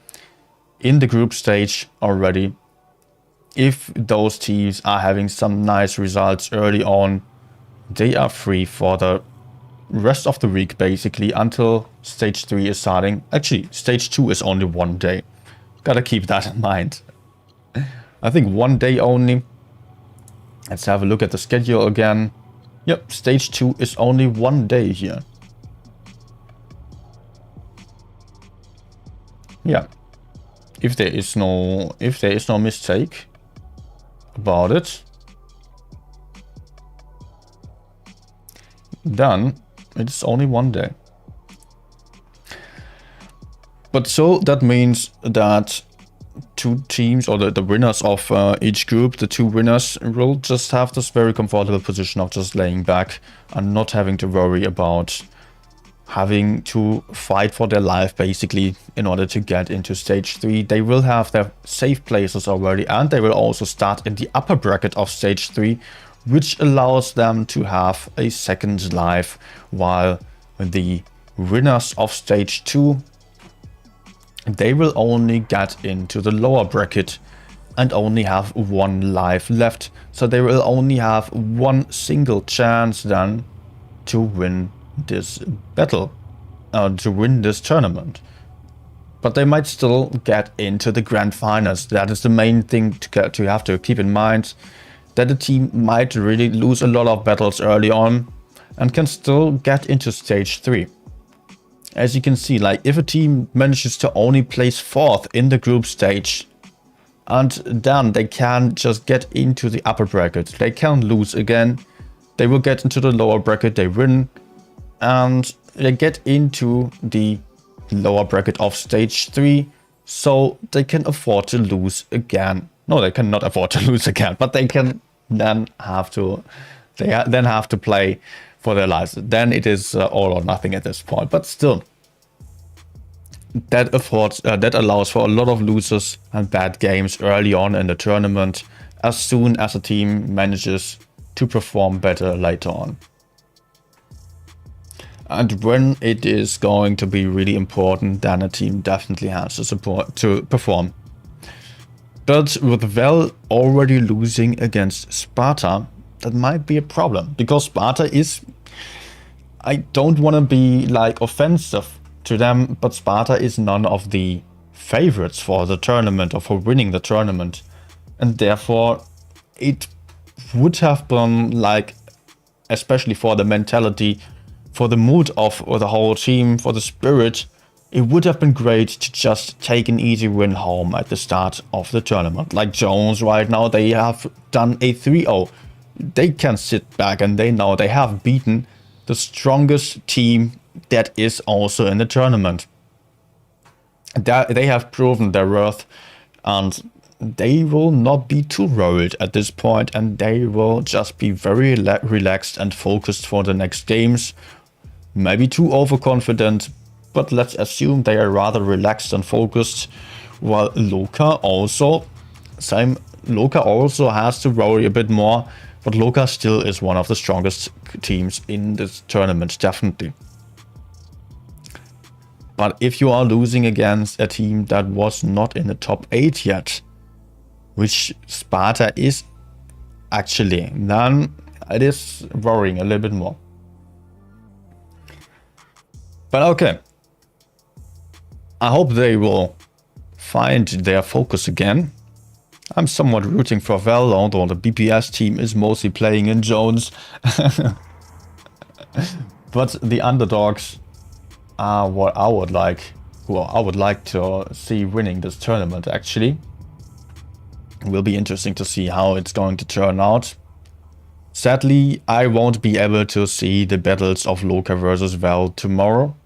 in the group stage already. If those teams are having some nice results early on, they are free for the rest of the week, basically, until stage 3 is starting. Actually, stage 2 is only 1 day. Gotta keep that in mind. I think 1 day only. Let's have a look at the schedule again. Yep, stage 2 is only 1 day here. Yeah, if there is no mistake about it, then it's only 1 day. But so that means that 2 teams, or the winners of each group, the 2 winners, will just have this very comfortable position of just laying back and not having to worry about having to fight for their life basically in order to get into stage 3. They will have their safe places already, and they will also start in the upper bracket of stage 3, which allows them to have a second life, while the winners of stage 2, they will only get into the lower bracket and only have 1 life left. So they will only have 1 single chance then to win this battle, to win this tournament. But they might still get into the grand finals. That is the main thing to have to keep in mind, that the team might really lose a lot of battles early on and can still get into stage 3. As you can see, like if a team manages to only place 4th in the group stage, and then they can just get into the upper bracket, they can lose again, they will get into the lower bracket, they win, and they get into the lower bracket of stage 3, so they can afford to lose again. No, they cannot afford to lose again, but they can then have to, then have to play for their lives. Then it is all or nothing at this point, but still, that allows for a lot of losers and bad games early on in the tournament, as soon as a team manages to perform better later on. And when it is going to be really important, then a team definitely has to perform. But with Vel already losing against Sparta, that might be a problem, because Sparta is, I don't want to be like offensive to them, but Sparta is none of the favorites for the tournament or for winning the tournament, and therefore it would have been like, especially for the mentality, for the mood of the whole team, for the spirit, it would have been great to just take an easy win home at the start of the tournament. Like Jones right now, they have done a 3-0. They can sit back and they know they have beaten the strongest team that is also in the tournament. They have proven their worth, and they will not be too worried at this point, and they will just be very relaxed and focused for the next games. Maybe too overconfident, but let's assume they are rather relaxed and focused. While LOCA also has to worry a bit more, but LOCA still is one of the strongest teams in this tournament, definitely. But if you are losing against a team that was not in the top 8 yet, which Sparta is actually, then it is worrying a little bit more. But okay, I hope they will find their focus again. I'm somewhat rooting for Vel, although the BPS team is mostly playing in Jones. But the underdogs are what I would like, to see winning this tournament actually. It will be interesting to see how it's going to turn out. Sadly, I won't be able to see the battles of LOCA versus Vel tomorrow.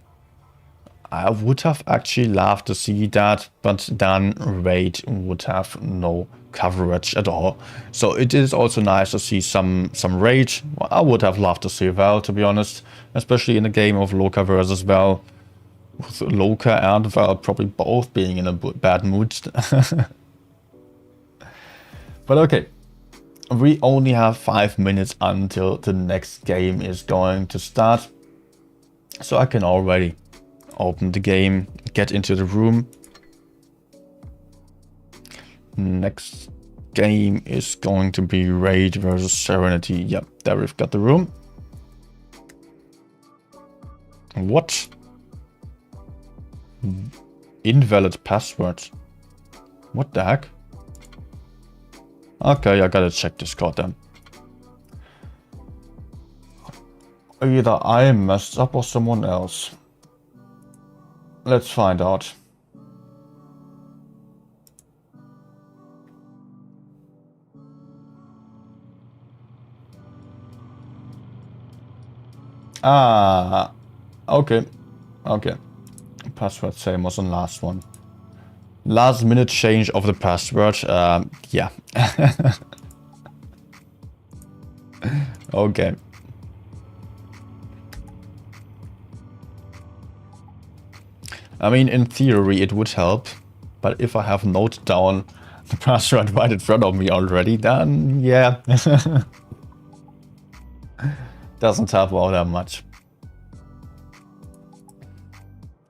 I would have actually loved to see that, but then Raid would have no coverage at all. So it is also nice to see some Raid. Well, I would have loved to see Vel, to be honest, especially in the game of LOCA versus Vel, with LOCA and Vel probably both being in a bad mood. But okay, we only have 5 minutes until the next game is going to start, so I can already open the game, get into the room. Next game is going to be Raid versus Serenity. Yep, there we've got the room. What? Invalid password. What the heck? Okay, I gotta check Discord then. Either I messed up or someone else. Let's find out. Ah, okay. Okay. Password same was on last one. Last minute change of the password. Yeah. Okay. I mean, in theory, it would help. But if I have noted down the password right in front of me already, then yeah. Doesn't help all that much.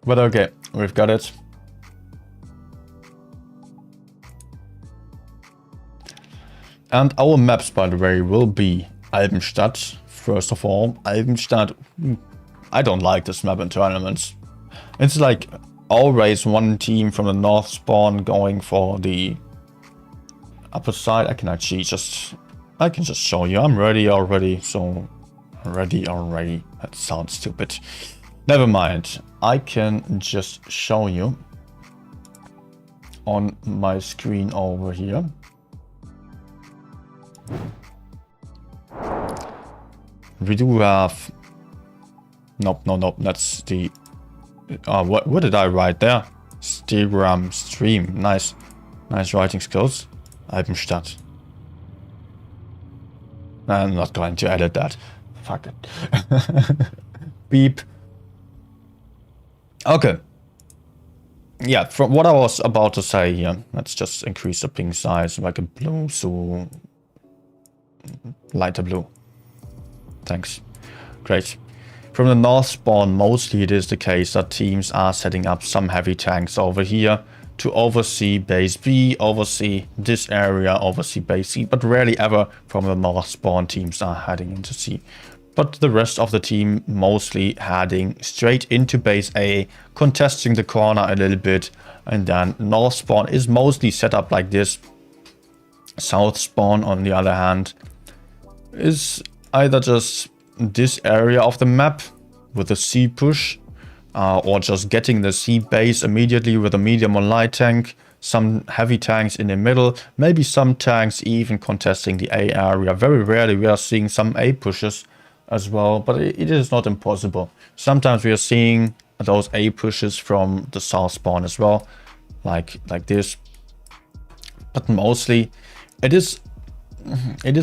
But okay, we've got it. And our maps, by the way, will be Albenstadt. First of all, Albenstadt, I don't like this map in tournaments. It's like always one team from the north spawn going for the upper side. I can just show you. I'm ready already, so ready already. That sounds stupid. Never mind. I can just show you on my screen over here. We do have... Nope, that's the... what did I write there? Stegram stream. Nice writing skills. Albenstadt. I'm not going to edit that. Fuck it. Beep. Okay. Yeah, from what I was about to say here, let's just increase the ping size like a blue, so lighter blue. Thanks. Great. From the north spawn, mostly it is the case that teams are setting up some heavy tanks over here to oversee base B, oversee this area, oversee base C, but rarely ever from the north spawn teams are heading into C. But the rest of the team mostly heading straight into base A, contesting the corner a little bit, and then north spawn is mostly set up like this. South spawn, on the other hand, is either just this area of the map with a C push, or just getting the C base immediately with a medium or light tank, some heavy tanks in the middle, maybe some tanks even contesting the A area. Very rarely we are seeing some A pushes as well, but it is not impossible. Sometimes we are seeing those A pushes from the south spawn as well, like this. But mostly it is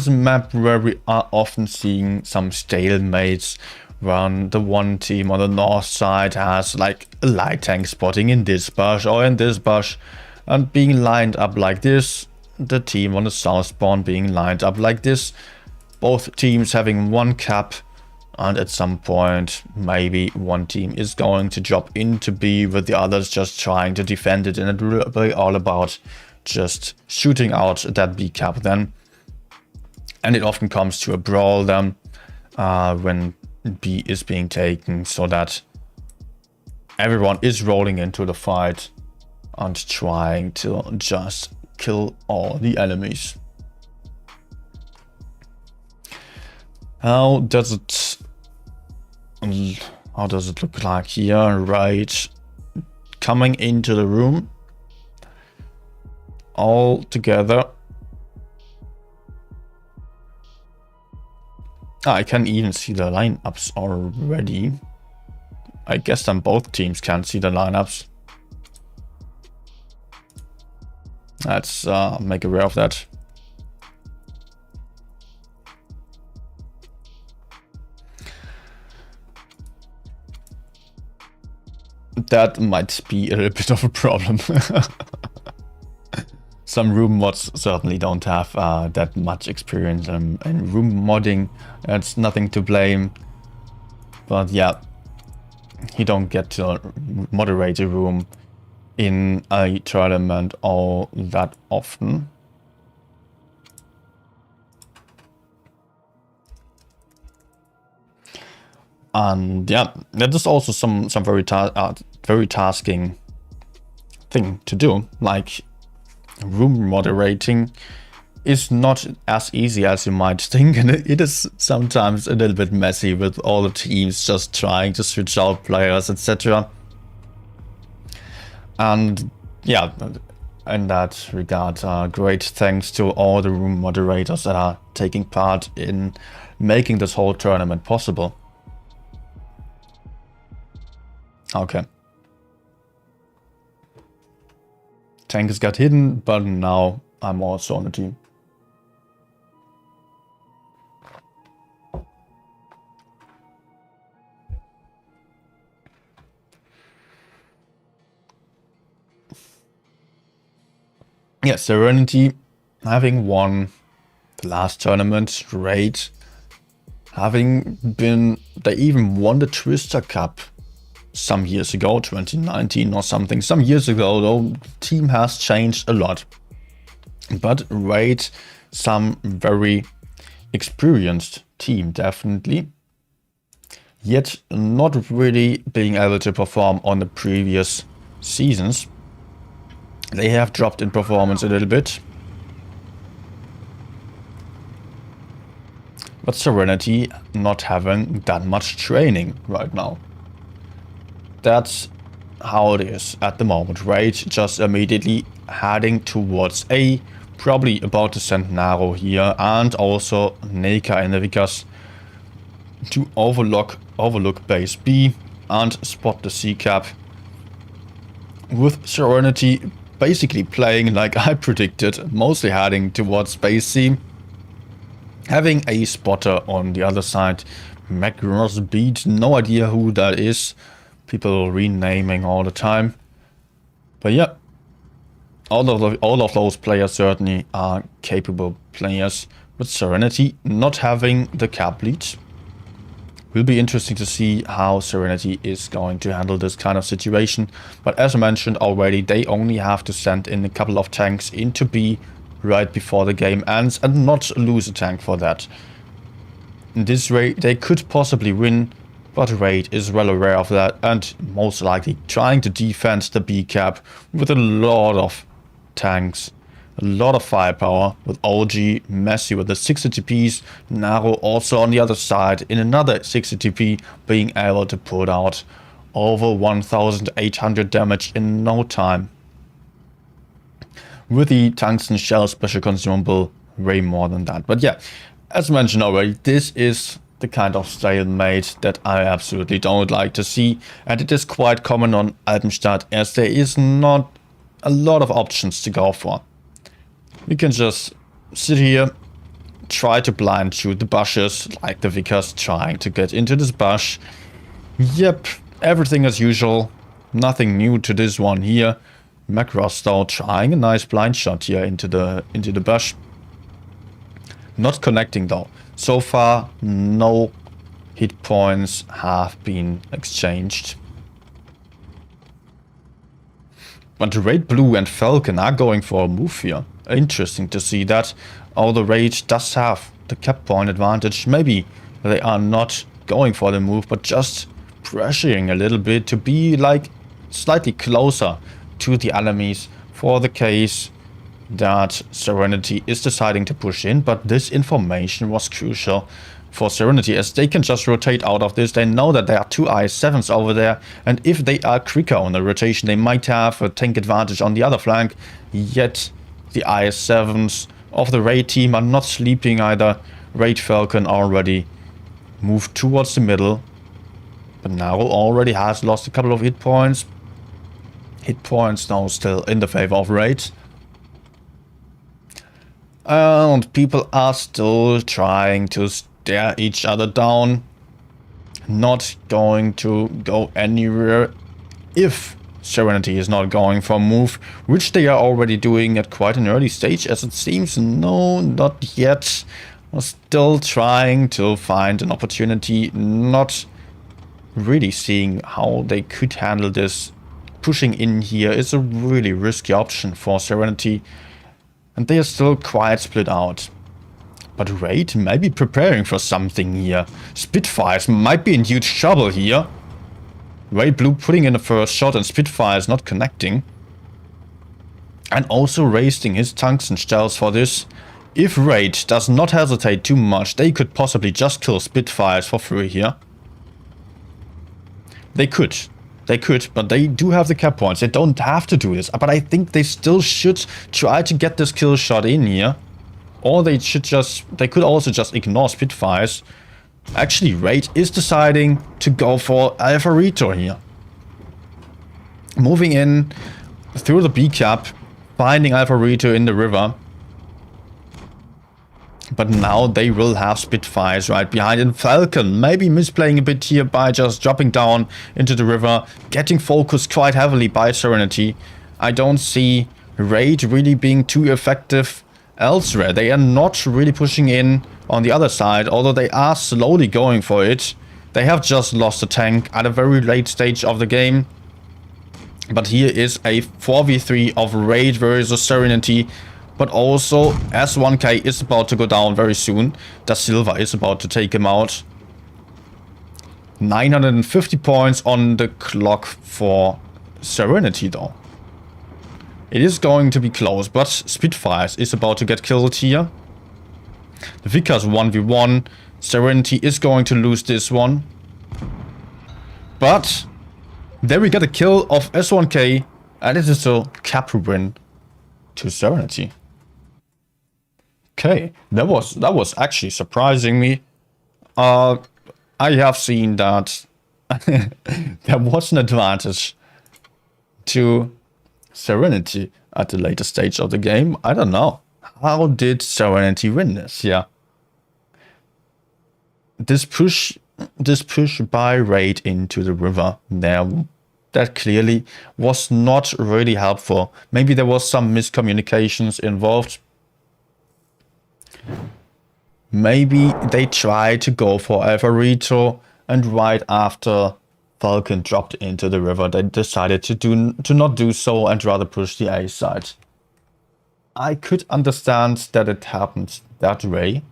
a map where we are often seeing some stalemates when the one team on the north side has like a light tank spotting in this bush or in this bush and being lined up like this, the team on the south spawn being lined up like this, both teams having one cap, and at some point maybe one team is going to drop into B with the others just trying to defend it, and it will be all about just shooting out that B cap then. And it often comes to a brawl then when B is being taken, so that everyone is rolling into the fight and trying to just kill all the enemies. How does it look like here? Right, coming into the room all together. I can even see the lineups already. I guess then both teams can see the lineups. Let's make aware of that. That might be a little bit of a problem. Some room mods certainly don't have that much experience in room modding. It's nothing to blame. But yeah, you don't get to moderate a room in a tournament all that often. And yeah, that is also some very tasking thing to do. Like, room moderating is not as easy as you might think, and it is sometimes a little bit messy with all the teams just trying to switch out players, etc. And yeah, in that regard, great thanks to all the room moderators that are taking part in making this whole tournament possible. Okay. Tanks got hidden, but now I'm also on the team. Yeah, Serenity having won the last tournament, great. They even won the Twister Cup some years ago, 2019 or something. Some years ago, though, the team has changed a lot. But Raid, some very experienced team, definitely. Yet not really being able to perform on the previous seasons. They have dropped in performance a little bit. But Serenity not having that much training right now. That's how it is at the moment. Raid just immediately heading towards A. Probably about to send Naro here and also Neka in the Vickers to overlook base B and spot the C cap. With Serenity basically playing like I predicted, mostly heading towards base C. Having a spotter on the other side. Macross beat, no idea who that is. People renaming all the time. But yeah, all of those players certainly are capable players. But Serenity not having the cap lead. Will be interesting to see how Serenity is going to handle this kind of situation. But as I mentioned already, they only have to send in a couple of tanks into B right before the game ends and not lose a tank for that. In this way, they could possibly win, but Raid is well aware of that and most likely trying to defend the B cap with a lot of tanks, a lot of firepower with OG, Messi with the 60 TPs, Naro also on the other side in another 60 TP, being able to put out over 1800 damage in no time. With the tungsten shell special consumable, way more than that. But yeah, as mentioned already, this is the kind of stalemate that I absolutely don't like to see. And it is quite common on Alpenstadt as there is not a lot of options to go for. We can just sit here, try to blind shoot the bushes, like the Vickers trying to get into this bush. Yep, everything as usual. Nothing new to this one here. Macross though trying a nice blind shot here into the bush. Not connecting though. So far, no hit points have been exchanged. But Raid Blue and Falcon are going for a move here. Interesting to see that. Although Raid does have the cap point advantage. Maybe they are not going for the move, but just pressuring a little bit to be like slightly closer to the enemies for the case that Serenity is deciding to push in. But this information was crucial for Serenity as they can just rotate out of this. They know that there are two IS-7s over there, and if they are quicker on the rotation, they might have a tank advantage on the other flank. Yet the IS-7s of the Raid team are not sleeping either. Raid Falcon already moved towards the middle, but now already has lost a couple of hit points. Hit points now still in the favor of Raid. And people are still trying to stare each other down. Not going to go anywhere if Serenity is not going for a move, which they are already doing at quite an early stage, as it seems. No, not yet. Still trying to find an opportunity, not really seeing how they could handle this. Pushing in here is a really risky option for Serenity, and they are still quite split out. But Raid may be preparing for something here. Spitfires might be in huge trouble here. Raid Blue putting in the first shot and Spitfires not connecting. And also wasting his tungsten shells for this. If Raid does not hesitate too much, they could possibly just kill Spitfires for free here. They could, but they do have the cap points. They don't have to do this. But I think they still should try to get this kill shot in here. Or they could also just ignore Spitfires. Actually, Raid is deciding to go for Alvarito here. Moving in through the B cap, finding Alvarito in the river. But now they will have Spitfires right behind. And Falcon maybe misplaying a bit here by just dropping down into the river. Getting focused quite heavily by Serenity. I don't see Raid really being too effective elsewhere. They are not really pushing in on the other side, although they are slowly going for it. They have just lost a tank at a very late stage of the game. But here is a 4v3 of Raid versus Serenity. But also, S1K is about to go down very soon. Da Silva is about to take him out. 950 points on the clock for Serenity though. It is going to be close, but Spitfires is about to get killed here. The Vickers 1v1. Serenity is going to lose this one. But there we get a kill of S1K, and it is a cap win to Serenity. Okay, that was actually surprising me. I have seen that there was an advantage to Serenity at the later stage of the game. I don't know. How did Serenity win this? Yeah. This push by Raid into the river there, that clearly was not really helpful. Maybe there was some miscommunications involved. Maybe they tried to go for Alvarito, and right after Falcon dropped into the river, they decided to not do so and rather push the A side. I could understand that it happened that way.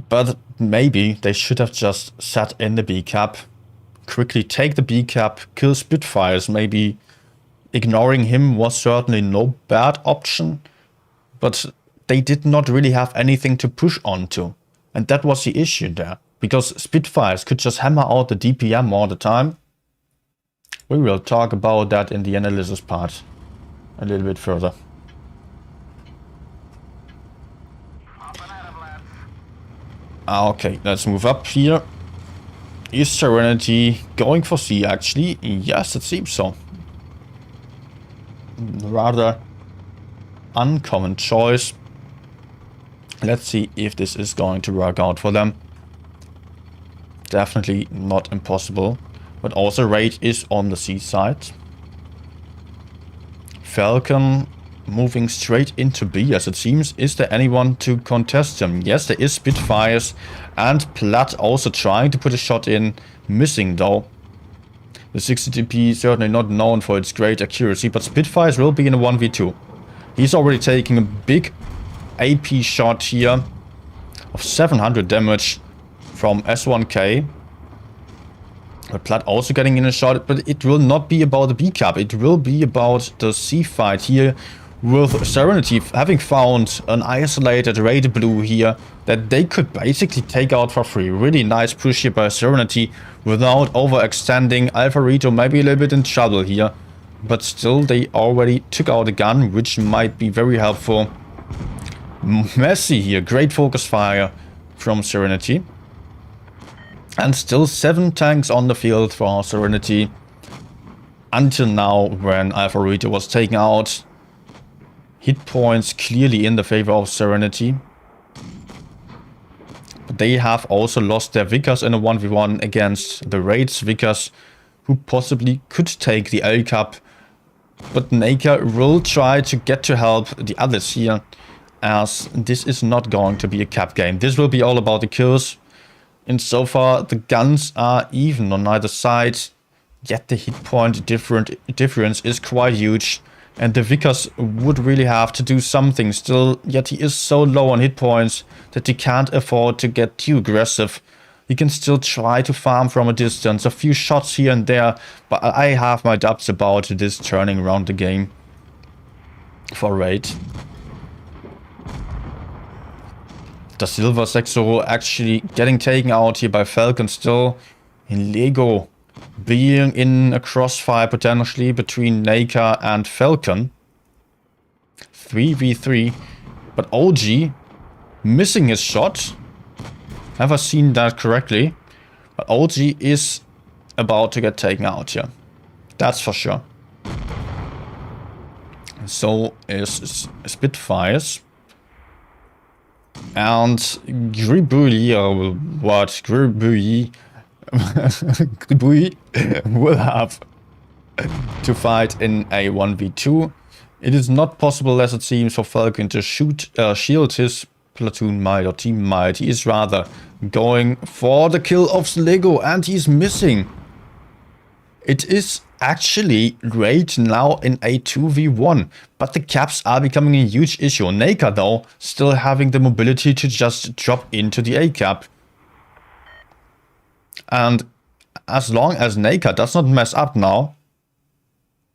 But maybe they should have just sat in the B cap, quickly take the B cap, kill Spitfires. Maybe ignoring him was certainly no bad option, but they did not really have anything to push onto. And that was the issue there, because Spitfires could just hammer out the DPM all the time. We will talk about that in the analysis part a little bit further. Okay, let's move up here. Is Serenity going for C actually? Yes, it seems so. Rather uncommon choice. Let's see if this is going to work out for them. Definitely not impossible. But also Raid is on the C side. Falcon moving straight into B, as it seems. Is there anyone to contest him? Yes, there is Spitfires. And Platt also trying to put a shot in. Missing though. The 60TP certainly not known for its great accuracy, but Spitfires will be in a 1v2. He's already taking a big AP shot here of 700 damage from S1K. But Platt also getting in a shot, but it will not be about the B cap. It will be about the C fight here, with Serenity having found an isolated Raid Blue here that they could basically take out for free. Really nice push here by Serenity without overextending. Alvarito maybe a little bit in trouble here, but still they already took out a gun, which might be very helpful. Messy here, great focus fire from Serenity. And still 7 tanks on the field for Serenity. Until now, when Alvarito was taken out. Hit points clearly in the favor of Serenity. But they have also lost their Vickers in a 1v1 against the Raid's Vickers, who possibly could take the L Cup. But Naka will try to get to help the others here, as this is not going to be a cap game. This will be all about the kills. And so far, the guns are even on either side, yet the hit point difference is quite huge. And the Vickers would really have to do something still, yet he is so low on hit points that he can't afford to get too aggressive. He can still try to farm from a distance, a few shots here and there, but I have my doubts about this turning around the game for Raid. Da Silva Sexo actually getting taken out here by Falcon still. In Lego being in a crossfire potentially between Naka and Falcon. 3v3. But OG missing his shot. Have I seen that correctly? But OG is about to get taken out here. That's for sure. So is Spitfires. And Gribouille, or what? Gribouille will have to fight in a 1v2. It is not possible, as it seems, for Falcon to shield his platoon mate or team mate. He is rather going for the kill of Lego, and he's missing. It is actually great now in a 2v1, but the caps are becoming a huge issue. NACA, though, still having the mobility to just drop into the A cap. And as long as NACA does not mess up now,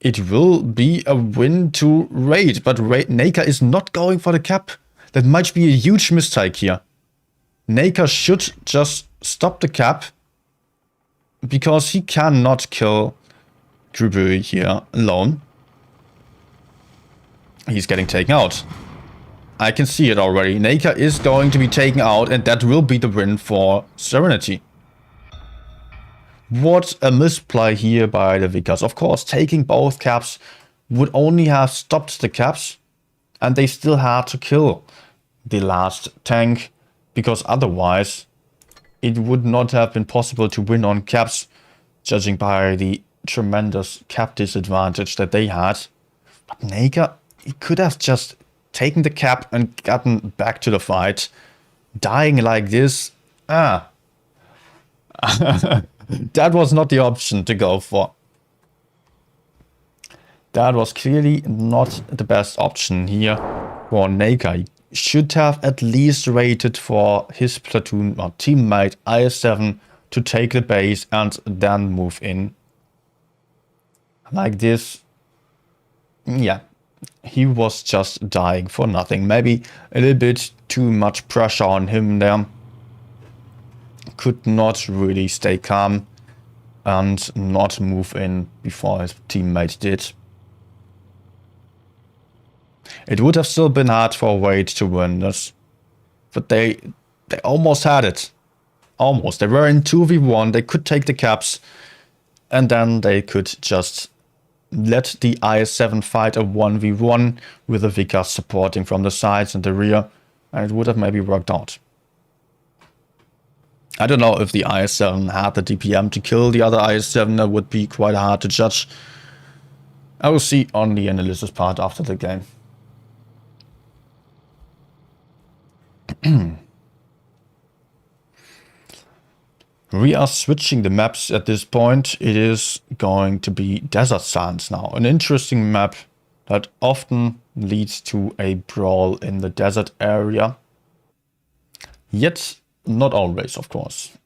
it will be a win to Raid. But NACA is not going for the cap. That might be a huge mistake here. NACA should just stop the cap, because he cannot kill Drewbury here alone. He's getting taken out. I can see it already. NACA is going to be taken out, and that will be the win for Serenity. What a misplay here by the Vickers. Of course, taking both caps would only have stopped the caps, and they still had to kill the last tank, because otherwise it would not have been possible to win on caps, judging by the tremendous cap disadvantage that they had. But NACA, he could have just taken the cap and gotten back to the fight. Dying like this, that was not the option to go for. That was clearly not the best option here for NACA. He should have at least waited for his platoon or teammate IS-7 to take the base and then move in. Like this, yeah, he was just dying for nothing. Maybe a little bit too much pressure on him there. Could not really stay calm and not move in before his teammate did. It would have still been hard for Wade to win this, but they almost had it. Almost. They were in 2v1, they could take the caps, and then they could just let the IS-7 fight a 1v1 with the Vickers supporting from the sides and the rear, and it would have maybe worked out. I don't know if the IS-7 had the DPM to kill the other IS-7, that would be quite hard to judge. I will see on the analysis part after the game. We are switching the maps at this point. It is going to be Desert Sands now. An interesting map that often leads to a brawl in the desert area. Yet, not always, of course.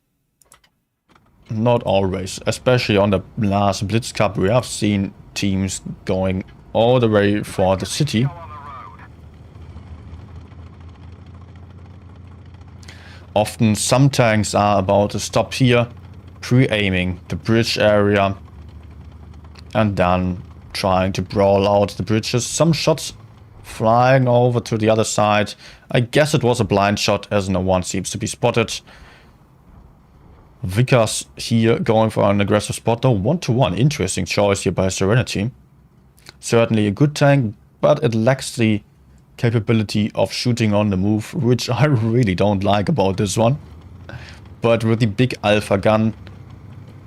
Not always. Especially on the last Blitz Cup, we have seen teams going all the way for the city. Often some tanks are about to stop here, pre-aiming the bridge area, and then trying to brawl out the bridges. Some shots flying over to the other side. I guess it was a blind shot, as no one seems to be spotted. Vickers here going for an aggressive spot, though 1-to-1. Interesting choice here by Serenity. Certainly a good tank, but it lacks the capability of shooting on the move, which I really don't like about this one. But with the big alpha gun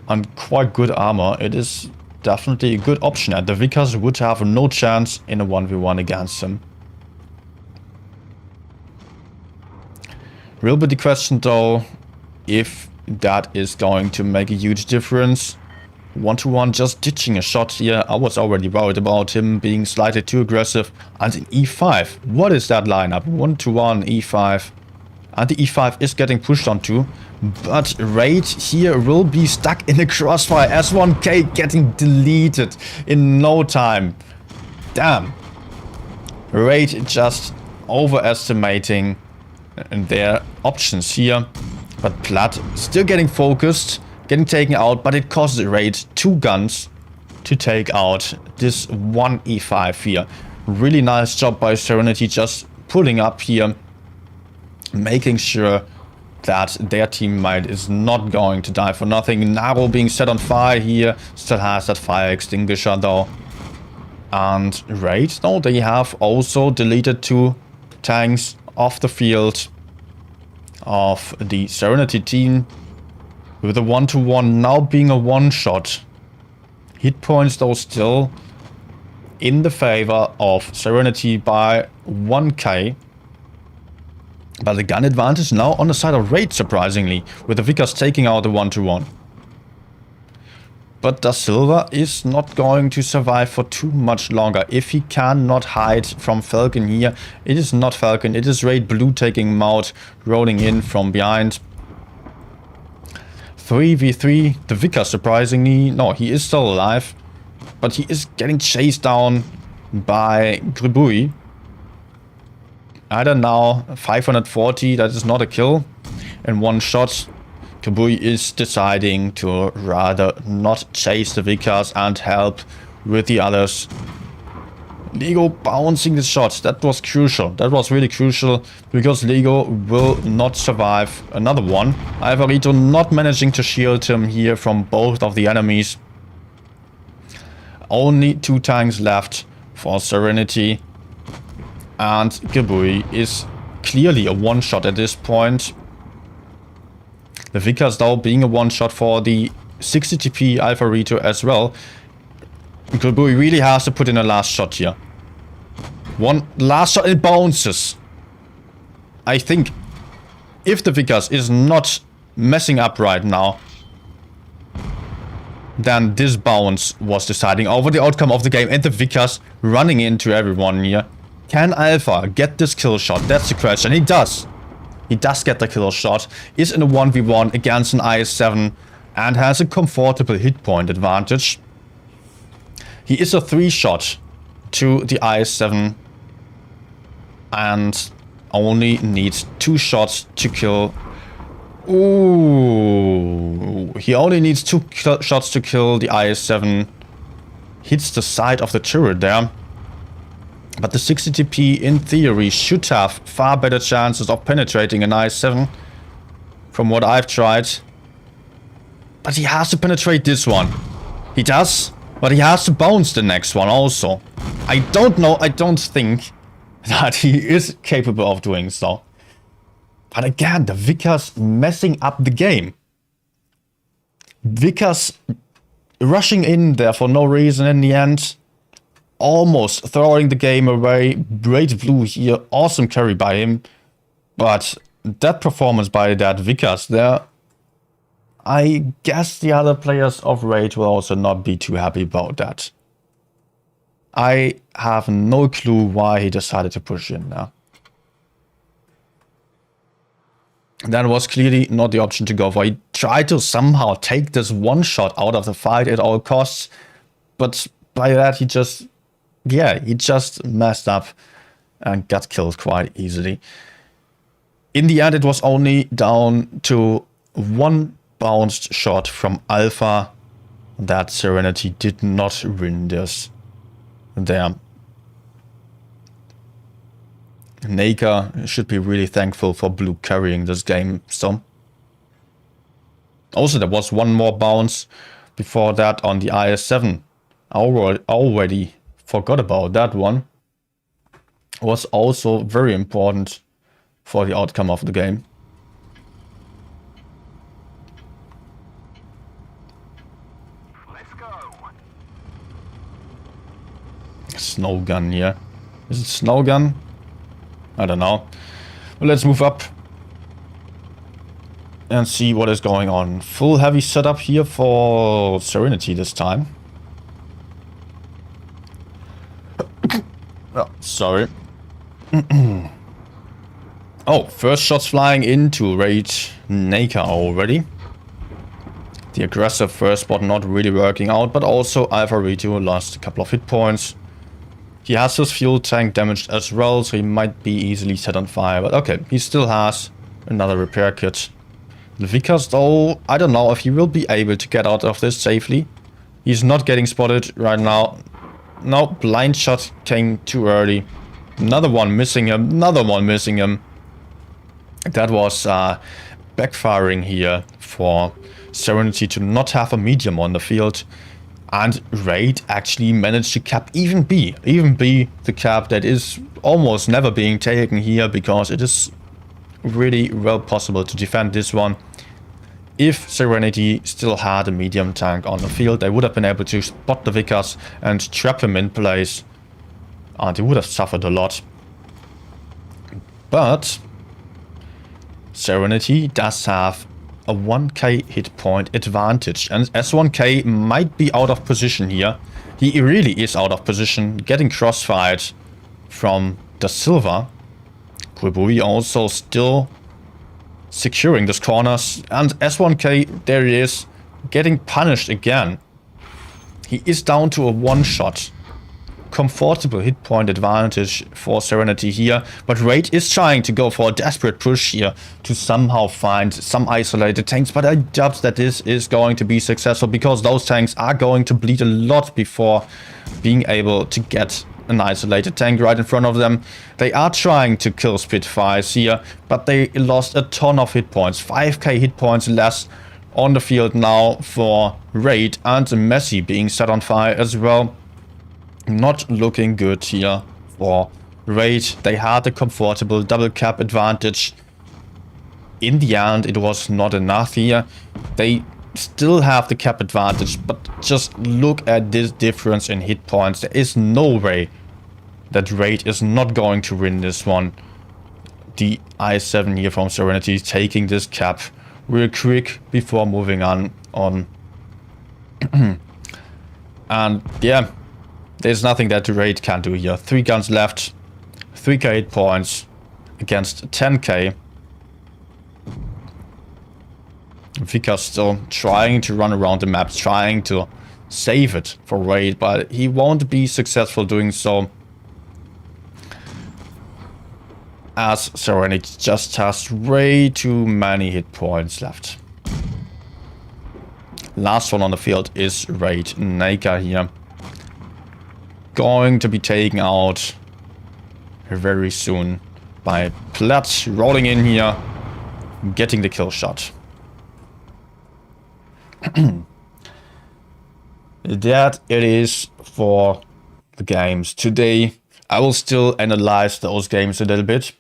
and quite good armor, it is definitely a good option, and the Vickers would have no chance in a 1v1 against him. Will be the question though, if that is going to make a huge difference. 1-to-1 just ditching a shot here. I was already worried about him being slightly too aggressive. And in E5, what is that lineup? 1-to-1, E5. And the E5 is getting pushed onto. But Raid here will be stuck in the crossfire. S1K getting deleted in no time. Damn. Raid just overestimating their options here. But Platt still getting focused. Getting taken out, but it costs Raid 2 guns to take out this one E5 here. Really nice job by Serenity, just pulling up here, making sure that their teammate is not going to die for nothing. Naro being set on fire here, still has that fire extinguisher though. And Raid, no, they have also deleted 2 tanks off the field of the Serenity team. With a 1-to-1 now being a one-shot, Hit points though still in the favor of Serenity by 1k. But the gun advantage now on the side of Raid, surprisingly, with the Vickers taking out the 1-1. But Da Silva is not going to survive for too much longer. If he cannot hide from Falcon here, it is not Falcon, it is Raid Blue taking him out, rolling in from behind. 3v3, the Vickers surprisingly, no, he is still alive, but he is getting chased down by Gribui. I don't know, 540, that is not a kill in one shot. Gribui is deciding to rather not chase the Vickers and help with the others. Lego bouncing the shot, that was crucial, that was really crucial, because Lego will not survive another one. Alvarito not managing to shield him here from both of the enemies. Only 2 tanks left for Serenity. And Gribui is clearly a one-shot at this point. The Vickers though being a one-shot for the 60 TP Alvarito as well. Gribui really has to put in a last shot here. One last shot, it bounces. I think if the Vickers is not messing up right now, then this bounce was deciding over the outcome of the game, and the Vickers running into everyone here. Can Alpha get this kill shot? That's the question. He does. He does get the kill shot. Is in a 1v1 against an IS-7 and has a comfortable hit point advantage. He is a 3-shot to the IS-7 and only needs 2 shots to kill. Ooh, he only needs 2 shots to kill the IS-7. Hits the side of the turret there. But the 60 TP in theory should have far better chances of penetrating an IS-7 from what I've tried. But he has to penetrate this one. He does, but he has to bounce the next one also. I don't know, I don't think that he is capable of doing so. But again, the Vickers messing up the game. Vickers rushing in there for no reason in the end. Almost throwing the game away. Raid Blue here, awesome carry by him. But that performance by that Vickers there, I guess the other players of Raid will also not be too happy about that. I have no clue why he decided to push in now. That was clearly not the option to go for. He tried to somehow take this one shot out of the fight at all costs. But by that he just messed up and got killed quite easily. In the end, it was only down to 1 bounced shot from Alpha that Serenity did not win this there. Naka should be really thankful for Blue carrying this game. So also there was one more bounce before that on the IS-7. I already forgot about that one. Was also very important for the outcome of the game. Let's go. Snow gun here. Is it snow gun? I don't know. Well, let's move up and see what is going on. Full heavy setup here for Serenity this time. Oh, sorry. Oh, first shots flying into Raid Naka already. The aggressive first spot not really working out, but also Alvarito lost a couple of hit points. He has his fuel tank damaged as well, so he might be easily set on fire. But okay, he still has another repair kit. The Vickers though, I don't know if he will be able to get out of this safely. He's not getting spotted right now. No, blind shot came too early. Another one missing him, another one missing him. That was backfiring here for Serenity to not have a medium on the field. And Raid actually managed to cap even B. Even B, the cap that is almost never being taken here because it is really well possible to defend this one. If Serenity still had a medium tank on the field, they would have been able to spot the Vickers and trap him in place. And he would have suffered a lot. But Serenity does have a 1k hit point advantage. And S1K might be out of position here. He really is out of position, getting crossfired from the Silver. Quibui also still securing this corners, and S1K, there he is, getting punished again. He is down to a one-shot. Comfortable hit point advantage for Serenity here, but Raid is trying to go for a desperate push here to somehow find some isolated tanks, but I doubt that this is going to be successful because those tanks are going to bleed a lot before being able to get an isolated tank right in front of them. They are trying to kill Spitfires here, but they lost a ton of hit points. 5k hit points less on the field now for Raid, and Messi being set on fire as well. Not looking good here for Raid. They had a comfortable double cap advantage. In the end, it was not enough here. They still have the cap advantage, but just look at this difference in hit points. There is no way that Raid is not going to win this one. The I7 here from Serenity taking this cap real quick before moving on. And yeah, there's nothing that Raid can do here. 3 guns left, 3k hit points against 10k. Vika still trying to run around the map, trying to save it for Raid, but he won't be successful doing so, as Serenity just has way too many hit points left. Last one on the field is Raid. Naka here. Going to be taken out very soon by Platt, rolling in here, getting the kill shot. That it is for the games today. I will still analyze those games a little bit.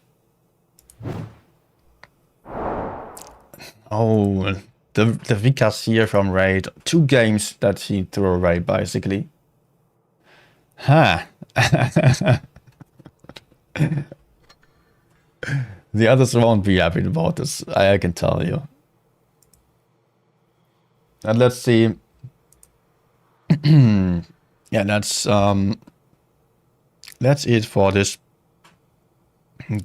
Oh, the Vikas here from Raid. 2 games that he threw away, basically. Huh. The others won't be happy about this, I can tell you. And let's see. Yeah, that's it for this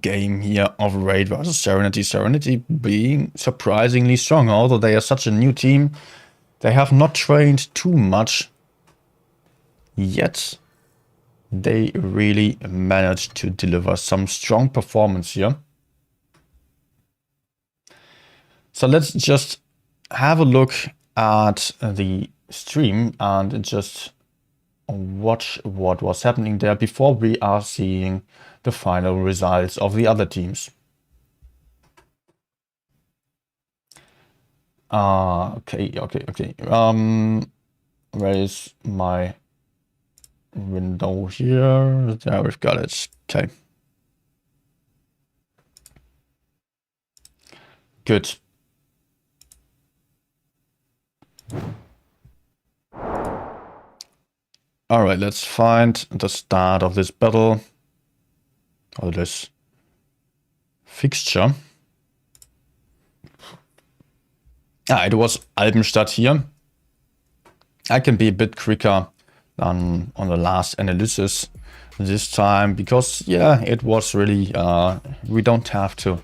game here of Raid versus Serenity. Serenity being surprisingly strong, although they are such a new team. They have not trained too much yet. They really managed to deliver some strong performance here. So let's just have a look at the stream and just watch what was happening there before we are seeing the final results of the other teams. Okay. Where is my window here? There, we've got it. Okay. Good. All right, let's find the start of this battle, or this fixture. It was Albenstadt here. I can be a bit quicker than on the last analysis this time, because yeah, it was really, we don't have to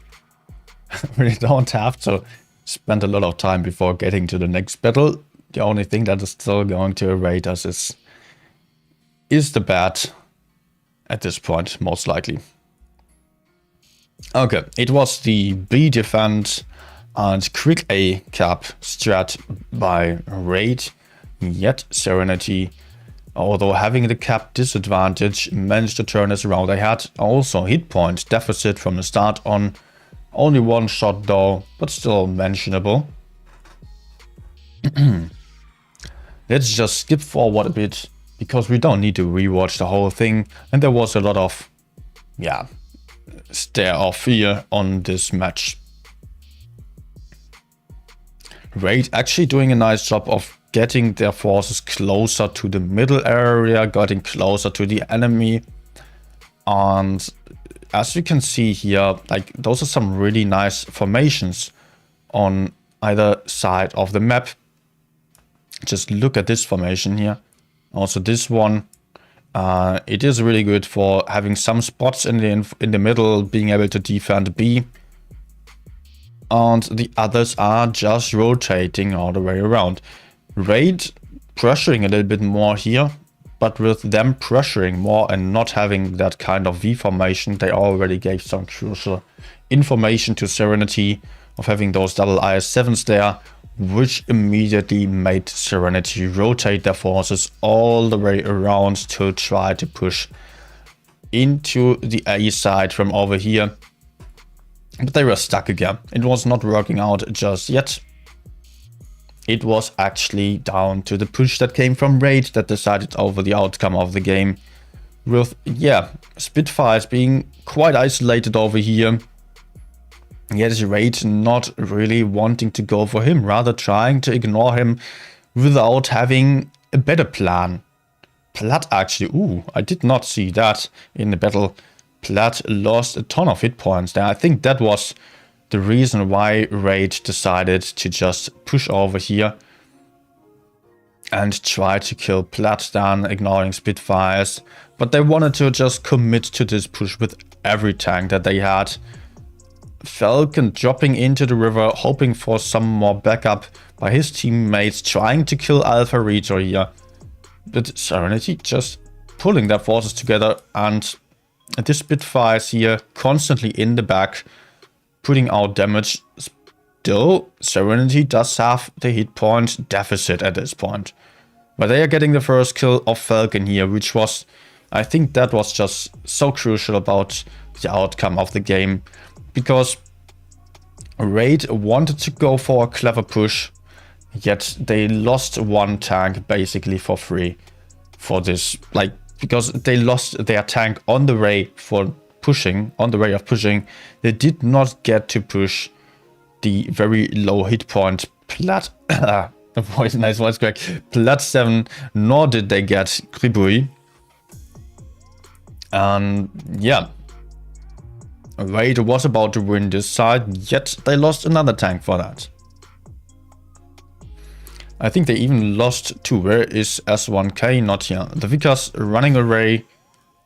spend a lot of time before getting to the next battle. The only thing that is still going to await us is the bat at this point, most likely. Okay, it was the B defend and quick A cap strat by Raid, yet Serenity, although having the cap disadvantage, managed to turn this around. They had also hit point deficit from the start on, only 1 shot though, but still mentionable. Let's just skip forward a bit, because we don't need to rewatch the whole thing, and there was a lot of, yeah, stare off here on this match. Raid actually doing a nice job of getting their forces closer to the middle area, getting closer to the enemy. And as you can see here, like those are some really nice formations on either side of the map. Just look at this formation here. Also this one. It is really good for having some spots in the middle, being able to defend B. And the others are just rotating all the way around. Raid pressuring a little bit more here, but with them pressuring more and not having that kind of V formation, they already gave some crucial information to Serenity of having those double IS-7s there, which immediately made Serenity rotate their forces all the way around to try to push into the A side from over here. But they were stuck again. It was not working out just yet. It was actually down to the push that came from Raid that decided over the outcome of the game. With, yeah, Spitfires being quite isolated over here. Yet Raid not really wanting to go for him, rather trying to ignore him without having a better plan. Platt actually, ooh, I did not see that in the battle. Platt lost a ton of hit points there. I think that was the reason why Raid decided to just push over here and try to kill Platt down, ignoring Spitfires. But they wanted to just commit to this push with every tank that they had. Falcon dropping into the river, hoping for some more backup by his teammates, trying to kill Alpha Reacher here. But Serenity just pulling their forces together, and the Spitfires here constantly in the back, putting out damage. Still, Serenity does have the hit point deficit at this point. But they are getting the first kill of Falcon here, which was, I think that was just so crucial about the outcome of the game. Because Raid wanted to go for a clever push, yet they lost one tank basically for free for this. Like, because they lost their tank on the way for pushing, on the way of pushing, they did not get to push the very low hit point Plat, nice voice crack, Plat 7, nor did they get Gribui. And yeah, Raid was about to win this side, yet they lost another tank for that. I think they even lost two. Where is S1K? Not here. The Vickers running away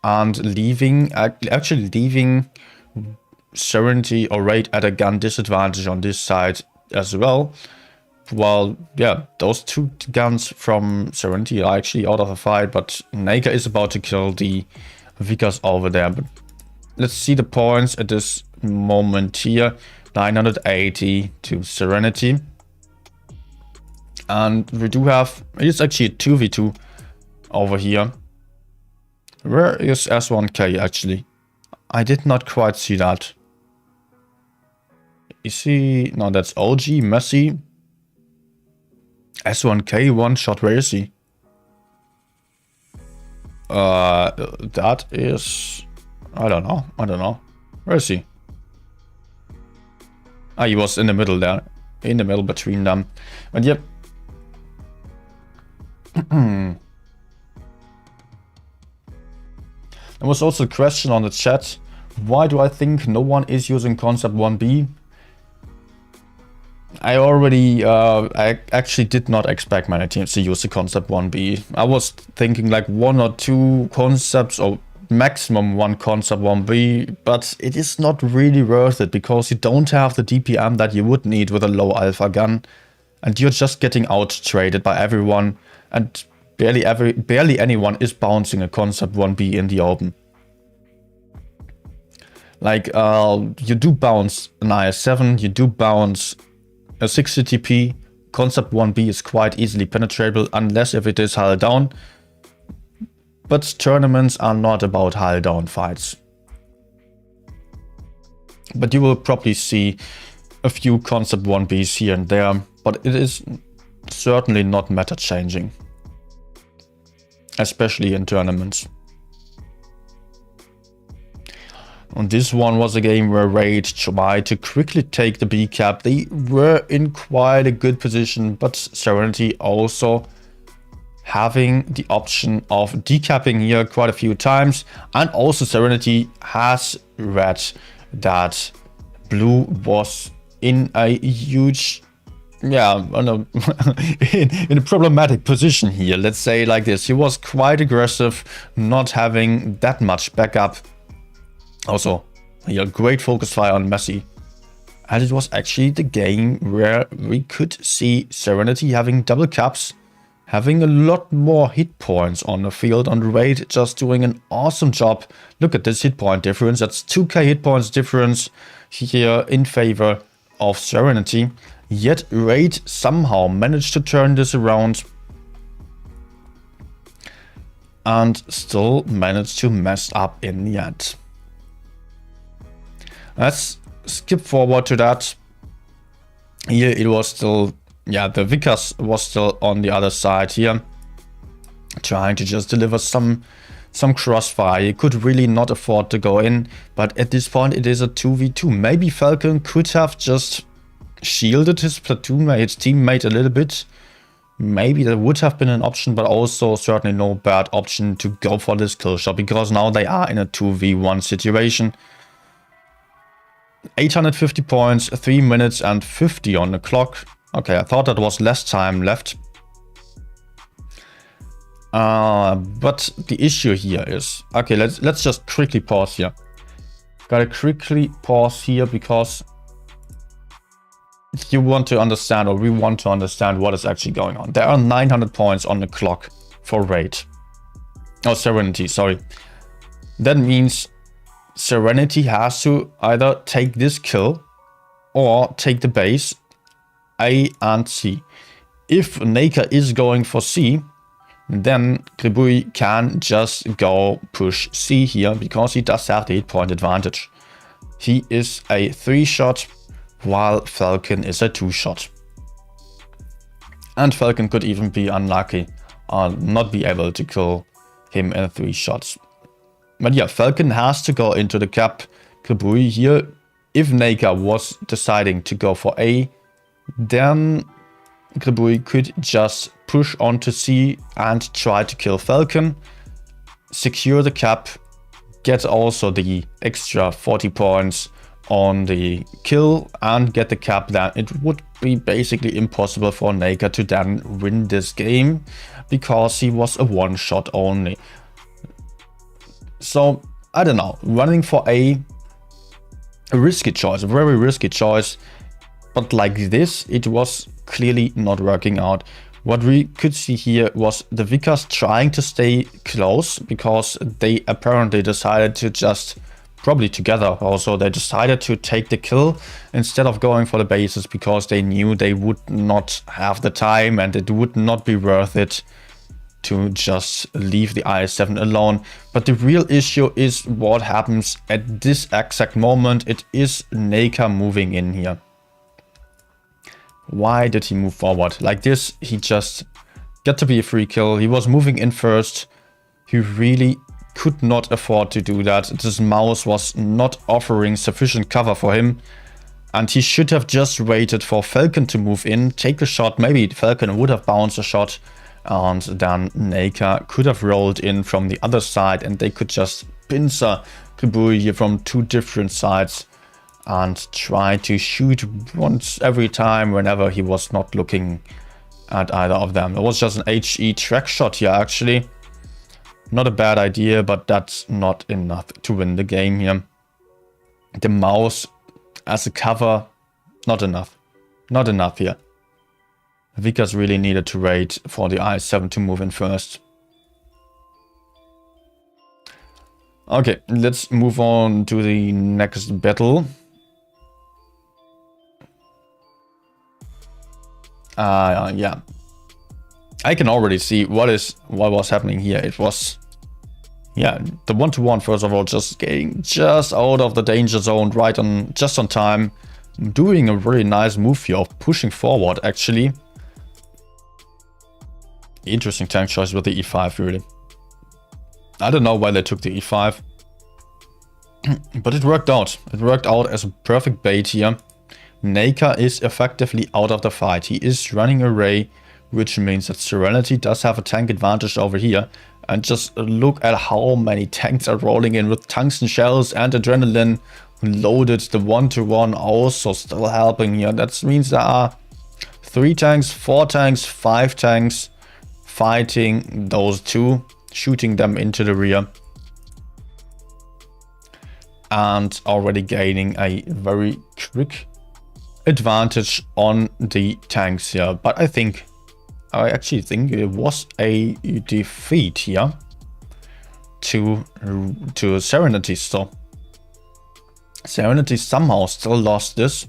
and leaving, actually leaving Serenity or Raid at a gun disadvantage on this side as well. Well, yeah, those two guns from Serenity are actually out of the fight, but Naker is about to kill the Vickers over there. But let's see the points at this moment here. 980 to Serenity. And we do have, it's actually a 2v2 over here. Where is S1K actually? I did not quite see that. Is he, no, that's OG, Messi. S1K one shot, where is he? That is, I don't know. Where is he? Ah, he was in the middle there. In the middle between them. But yep. There was also a question on the chat. Why do I think no one is using Concept 1B? I actually did not expect many teams to use the Concept 1B. I was thinking like one or two concepts or maximum one Concept 1B, but it is not really worth it because you don't have the DPM that you would need with a low alpha gun, and you're just getting out traded by everyone, and barely anyone is bouncing a Concept 1B in the open. Like, you do bounce an IS-7, you do bounce a 60 TP. Concept 1B is quite easily penetrable unless if it is hull down. But tournaments are not about hull down fights. But you will probably see a few Concept 1Bs here and there, but it is certainly not meta changing. Especially in tournaments. And this one was a game where Raid tried to quickly take the B cap. They were in quite a good position, but Serenity also having the option of decapping here quite a few times. And also Serenity has read that Blue was in a huge, yeah, in a problematic position here. Let's say like this. He was quite aggressive, not having that much backup. Also, a great focus fire on Messi. And it was actually the game where we could see Serenity having double caps, having a lot more hit points on the field, on Raid just doing an awesome job. Look at this hit point difference. That's 2k hit points difference here in favor of Serenity. Yet Raid somehow managed to turn this around and still managed to mess up in the end. Let's skip forward to that. Here it was still, yeah, the Vickers was still on the other side here, trying to just deliver some crossfire. He could really not afford to go in, but at this point it is a 2v2. Maybe Falcon could have just shielded his platoon mate, his teammate a little bit. Maybe that would have been an option, but also certainly no bad option to go for this kill shot, because now they are in a 2v1 situation. 850 points, 3 minutes and 50 on the clock. Okay, I thought that was less time left. But the issue here is, okay, let's just quickly pause here. Gotta quickly pause here because you want to understand, or we want to understand what is actually going on. There are 900 points on the clock for Raid. Oh, Serenity, sorry. That means Serenity has to either take this kill or take the base A and C. If NECA is going for C, then Gribui can just go push C here, because he does have the hit point advantage. He is a 3-shot, while Falcon is a 2-shot. And Falcon could even be unlucky and not be able to kill him in 3 shots. But yeah, Falcon has to go into the cap. Gribui here, if NECA was deciding to go for A, then Gribui could just push onto C and try to kill Falcon, secure the cap, get also the extra 40 points on the kill and get the cap. Then it would be basically impossible for NECA to then win this game, because he was a 1-shot only. So, I don't know, running for a risky choice, a very risky choice. But like this, it was clearly not working out. What we could see here was the Vickers trying to stay close, because they apparently decided to just, probably together also, they decided to take the kill instead of going for the bases, because they knew they would not have the time and it would not be worth it to just leave the IS-7 alone. But the real issue is what happens at this exact moment. It is NECA moving in here. Why did he move forward? Like this, he just got to be a free kill. He was moving in first. He really could not afford to do that. This mouse was not offering sufficient cover for him. And he should have just waited for Falcon to move in, take a shot. Maybe Falcon would have bounced a shot, and then NECA could have rolled in from the other side, and they could just pincer Gribui here from 2 different sides and try to shoot once every time whenever he was not looking at either of them. It was just an HE track shot here, actually. Not a bad idea, but that's not enough to win the game here. The mouse as a cover, not enough. Not enough here. Vickers really needed to wait for the IS-7 to move in first. Okay, let's move on to the next battle. Yeah. I can already see what was happening here. It was, yeah, the 1-to-1 first of all, just getting just out of the danger zone, just on time. Doing a really nice move here of pushing forward, actually. Interesting tank choice with the E5, really. I don't know why they took the E5. But it worked out. It worked out as a perfect bait here. LOCA is effectively out of the fight. He is running away, which means that Serenity does have a tank advantage over here. And just look at how many tanks are rolling in with tungsten shells and adrenaline loaded. The 1-to-1 also still helping here. That means there are 3 tanks, 4 tanks, 5 tanks fighting those 2, shooting them into the rear. And already gaining a very quick advantage on the tanks here. But I actually think it was a defeat here to Serenity still. Serenity somehow still lost this.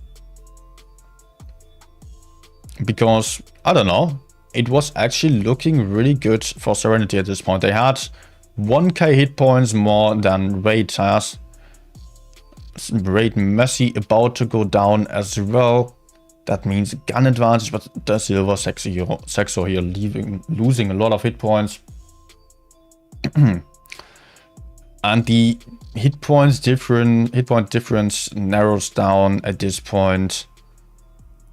Because, I don't know, it was actually looking really good for Serenity at this point. They had 1k hit points more than Raid has. Raid Messi about to go down as well. That means gun advantage, but the silver Sexo here losing a lot of hit points. And the hit point difference narrows down at this point.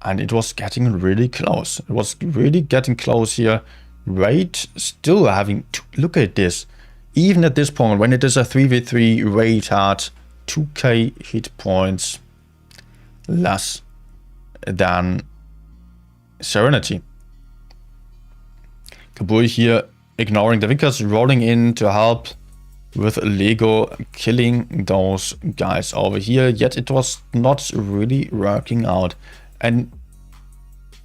And it was getting really close. It was really getting close here. Raid still having to look at this. Even at this point, when it is a 3v3, Raid had 2k hit points less than Serenity. Kabui here ignoring the Vickers, rolling in to help with Lego, killing those guys over here. Yet it was not really working out. And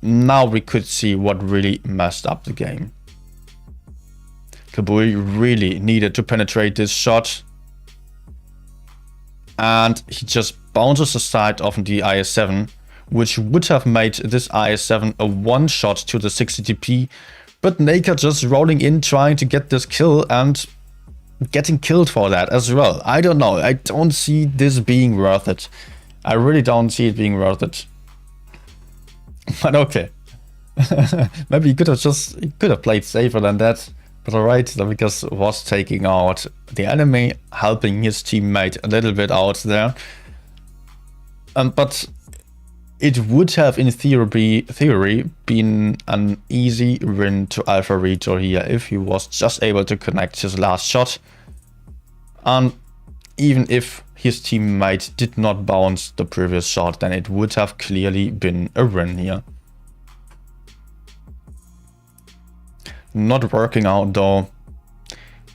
now we could see what really messed up the game. Kabui really needed to penetrate this shot. And he just bounces aside of the IS-7, which would have made this IS-7 a one-shot to the 60 TP. But LOCA just rolling in, trying to get this kill and getting killed for that as well. I don't know. I don't see this being worth it. I really don't see it being worth it. But okay. Maybe he could have played safer than that. But alright, the Vickers was taking out the enemy, helping his teammate a little bit out there. But it would have, in theory, been an easy win to Alpha Rito here if he was just able to connect his last shot. And even if his teammate did not bounce the previous shot, then it would have clearly been a win here. Not working out though.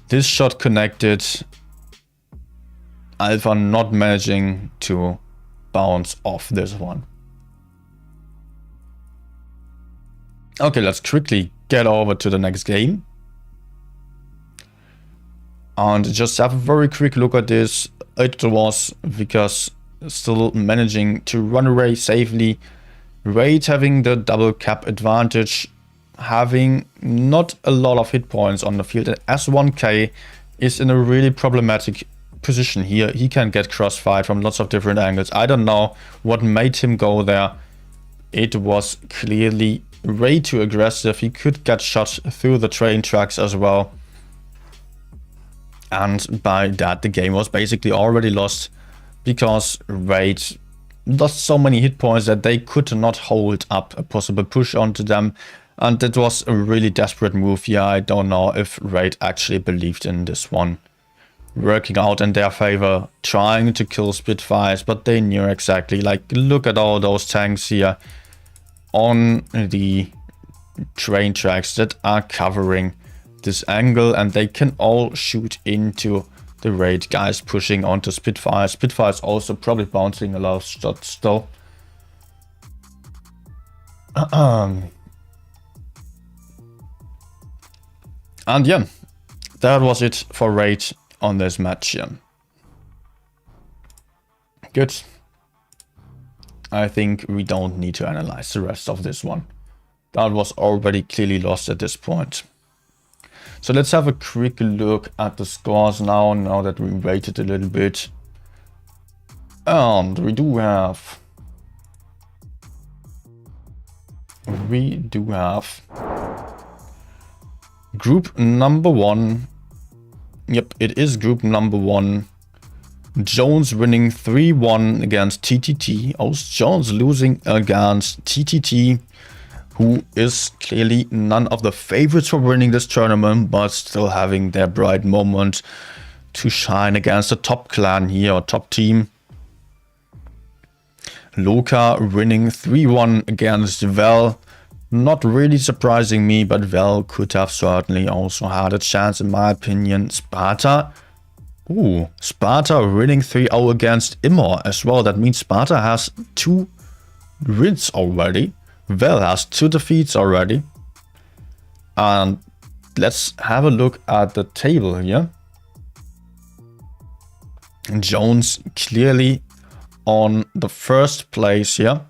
This shot connected. Alpha not managing to bounce off this one. Okay, let's quickly get over to the next game. And just have a very quick look at this. It was Vickers still managing to run away safely. Raid having the double cap advantage. Having not a lot of hit points on the field. And S1K is in a really problematic position here. He can get crossfired from lots of different angles. I don't know what made him go there. It was clearly way too aggressive. He could get shot through the train tracks as well. And by that, the game was basically already lost. Because Raid lost so many hit points that they could not hold up a possible push onto them. And it was a really desperate move. Yeah, I don't know if Raid actually believed in this one. Working out in their favor, trying to kill Spitfires, but they knew exactly. Like, look at all those tanks here on the train tracks that are covering this angle, and they can all shoot into the Raid guys pushing onto Spitfires. Spitfires also probably bouncing a lot of shots still. And yeah, that was it for Raid on this match here. Good. I think we don't need to analyze the rest of this one. That was already clearly lost at this point. So let's have a quick look at the scores now that we waited a little bit. And we do have group number 1. Yep, it is group number 1. Jones winning 3-1 against TTT. Aus Jones losing against TTT, who is clearly none of the favorites for winning this tournament, but still having their bright moment to shine against the top clan here, or top team. LOCA winning 3-1 against Val. Not really surprising me, but Val could have certainly also had a chance in my opinion. Sparta. Ooh, Sparta winning 3-0 against Immor as well. That means Sparta has 2 wins already. Val has 2 defeats already. And let's have a look at the table here. Jones clearly on the first place here.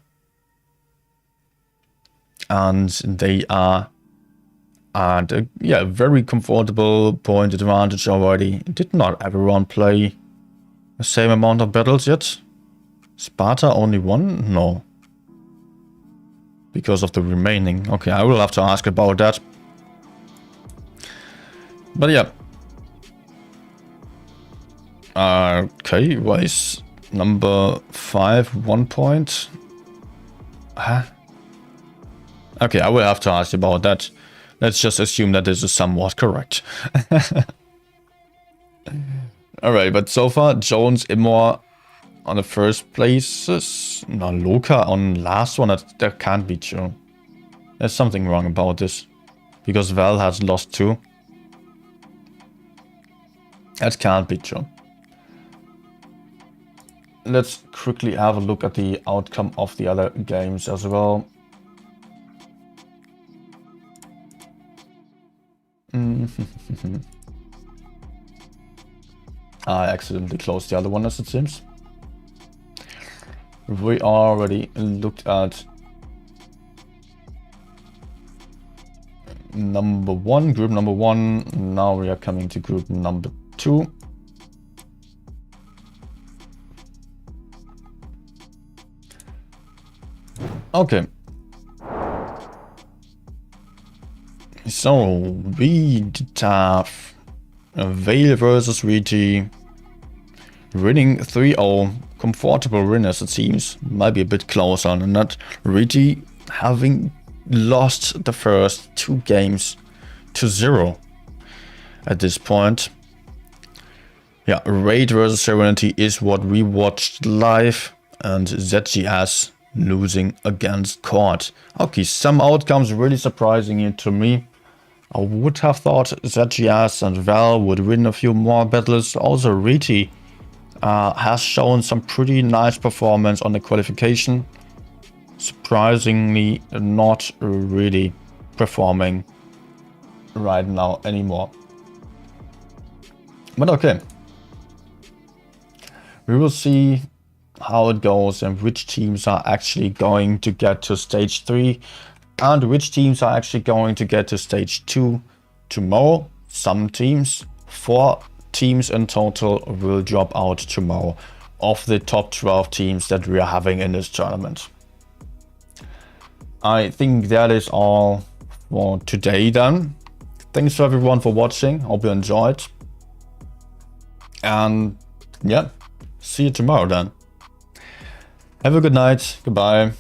And they are at a very comfortable point advantage already. Did not everyone play the same amount of battles yet? Sparta only won? No. Because of the remaining. Okay, I will have to ask about that. But yeah. Okay, why is number 5 1 point? Huh? Okay, I will have to ask about that. Let's just assume that this is somewhat correct. Alright, but so far, Jones, Immor on the first places. No, LOCA on last one. That can't be true. There's something wrong about this. Because Val has lost 2. That can't be true. Let's quickly have a look at the outcome of the other games as well. I accidentally closed the other one, as it seems. We already looked at number 1, group number 1. Now we are coming to group number 2. Okay. So we did have Vale versus VT, winning 3-0, comfortable win as it seems, might be a bit closer than that. VT having lost the first 2 games to 0 at this point. Yeah, Raid versus Serenity is what we watched live, and ZGS losing against Court. Okay, some outcomes really surprising here to me. I would have thought ZGS and Val would win a few more battles. Also, Riti has shown some pretty nice performance on the qualification. Surprisingly, not really performing right now anymore. But okay. We will see how it goes and which teams are actually going to get to stage 3. And which teams are actually going to get to stage 2 tomorrow. Some teams, 4 teams in total, will drop out tomorrow of the top 12 teams that we are having in this tournament. I think that is all for today then. Thanks to everyone for watching. Hope you enjoyed. And yeah, see you tomorrow then. Have a good night. Goodbye.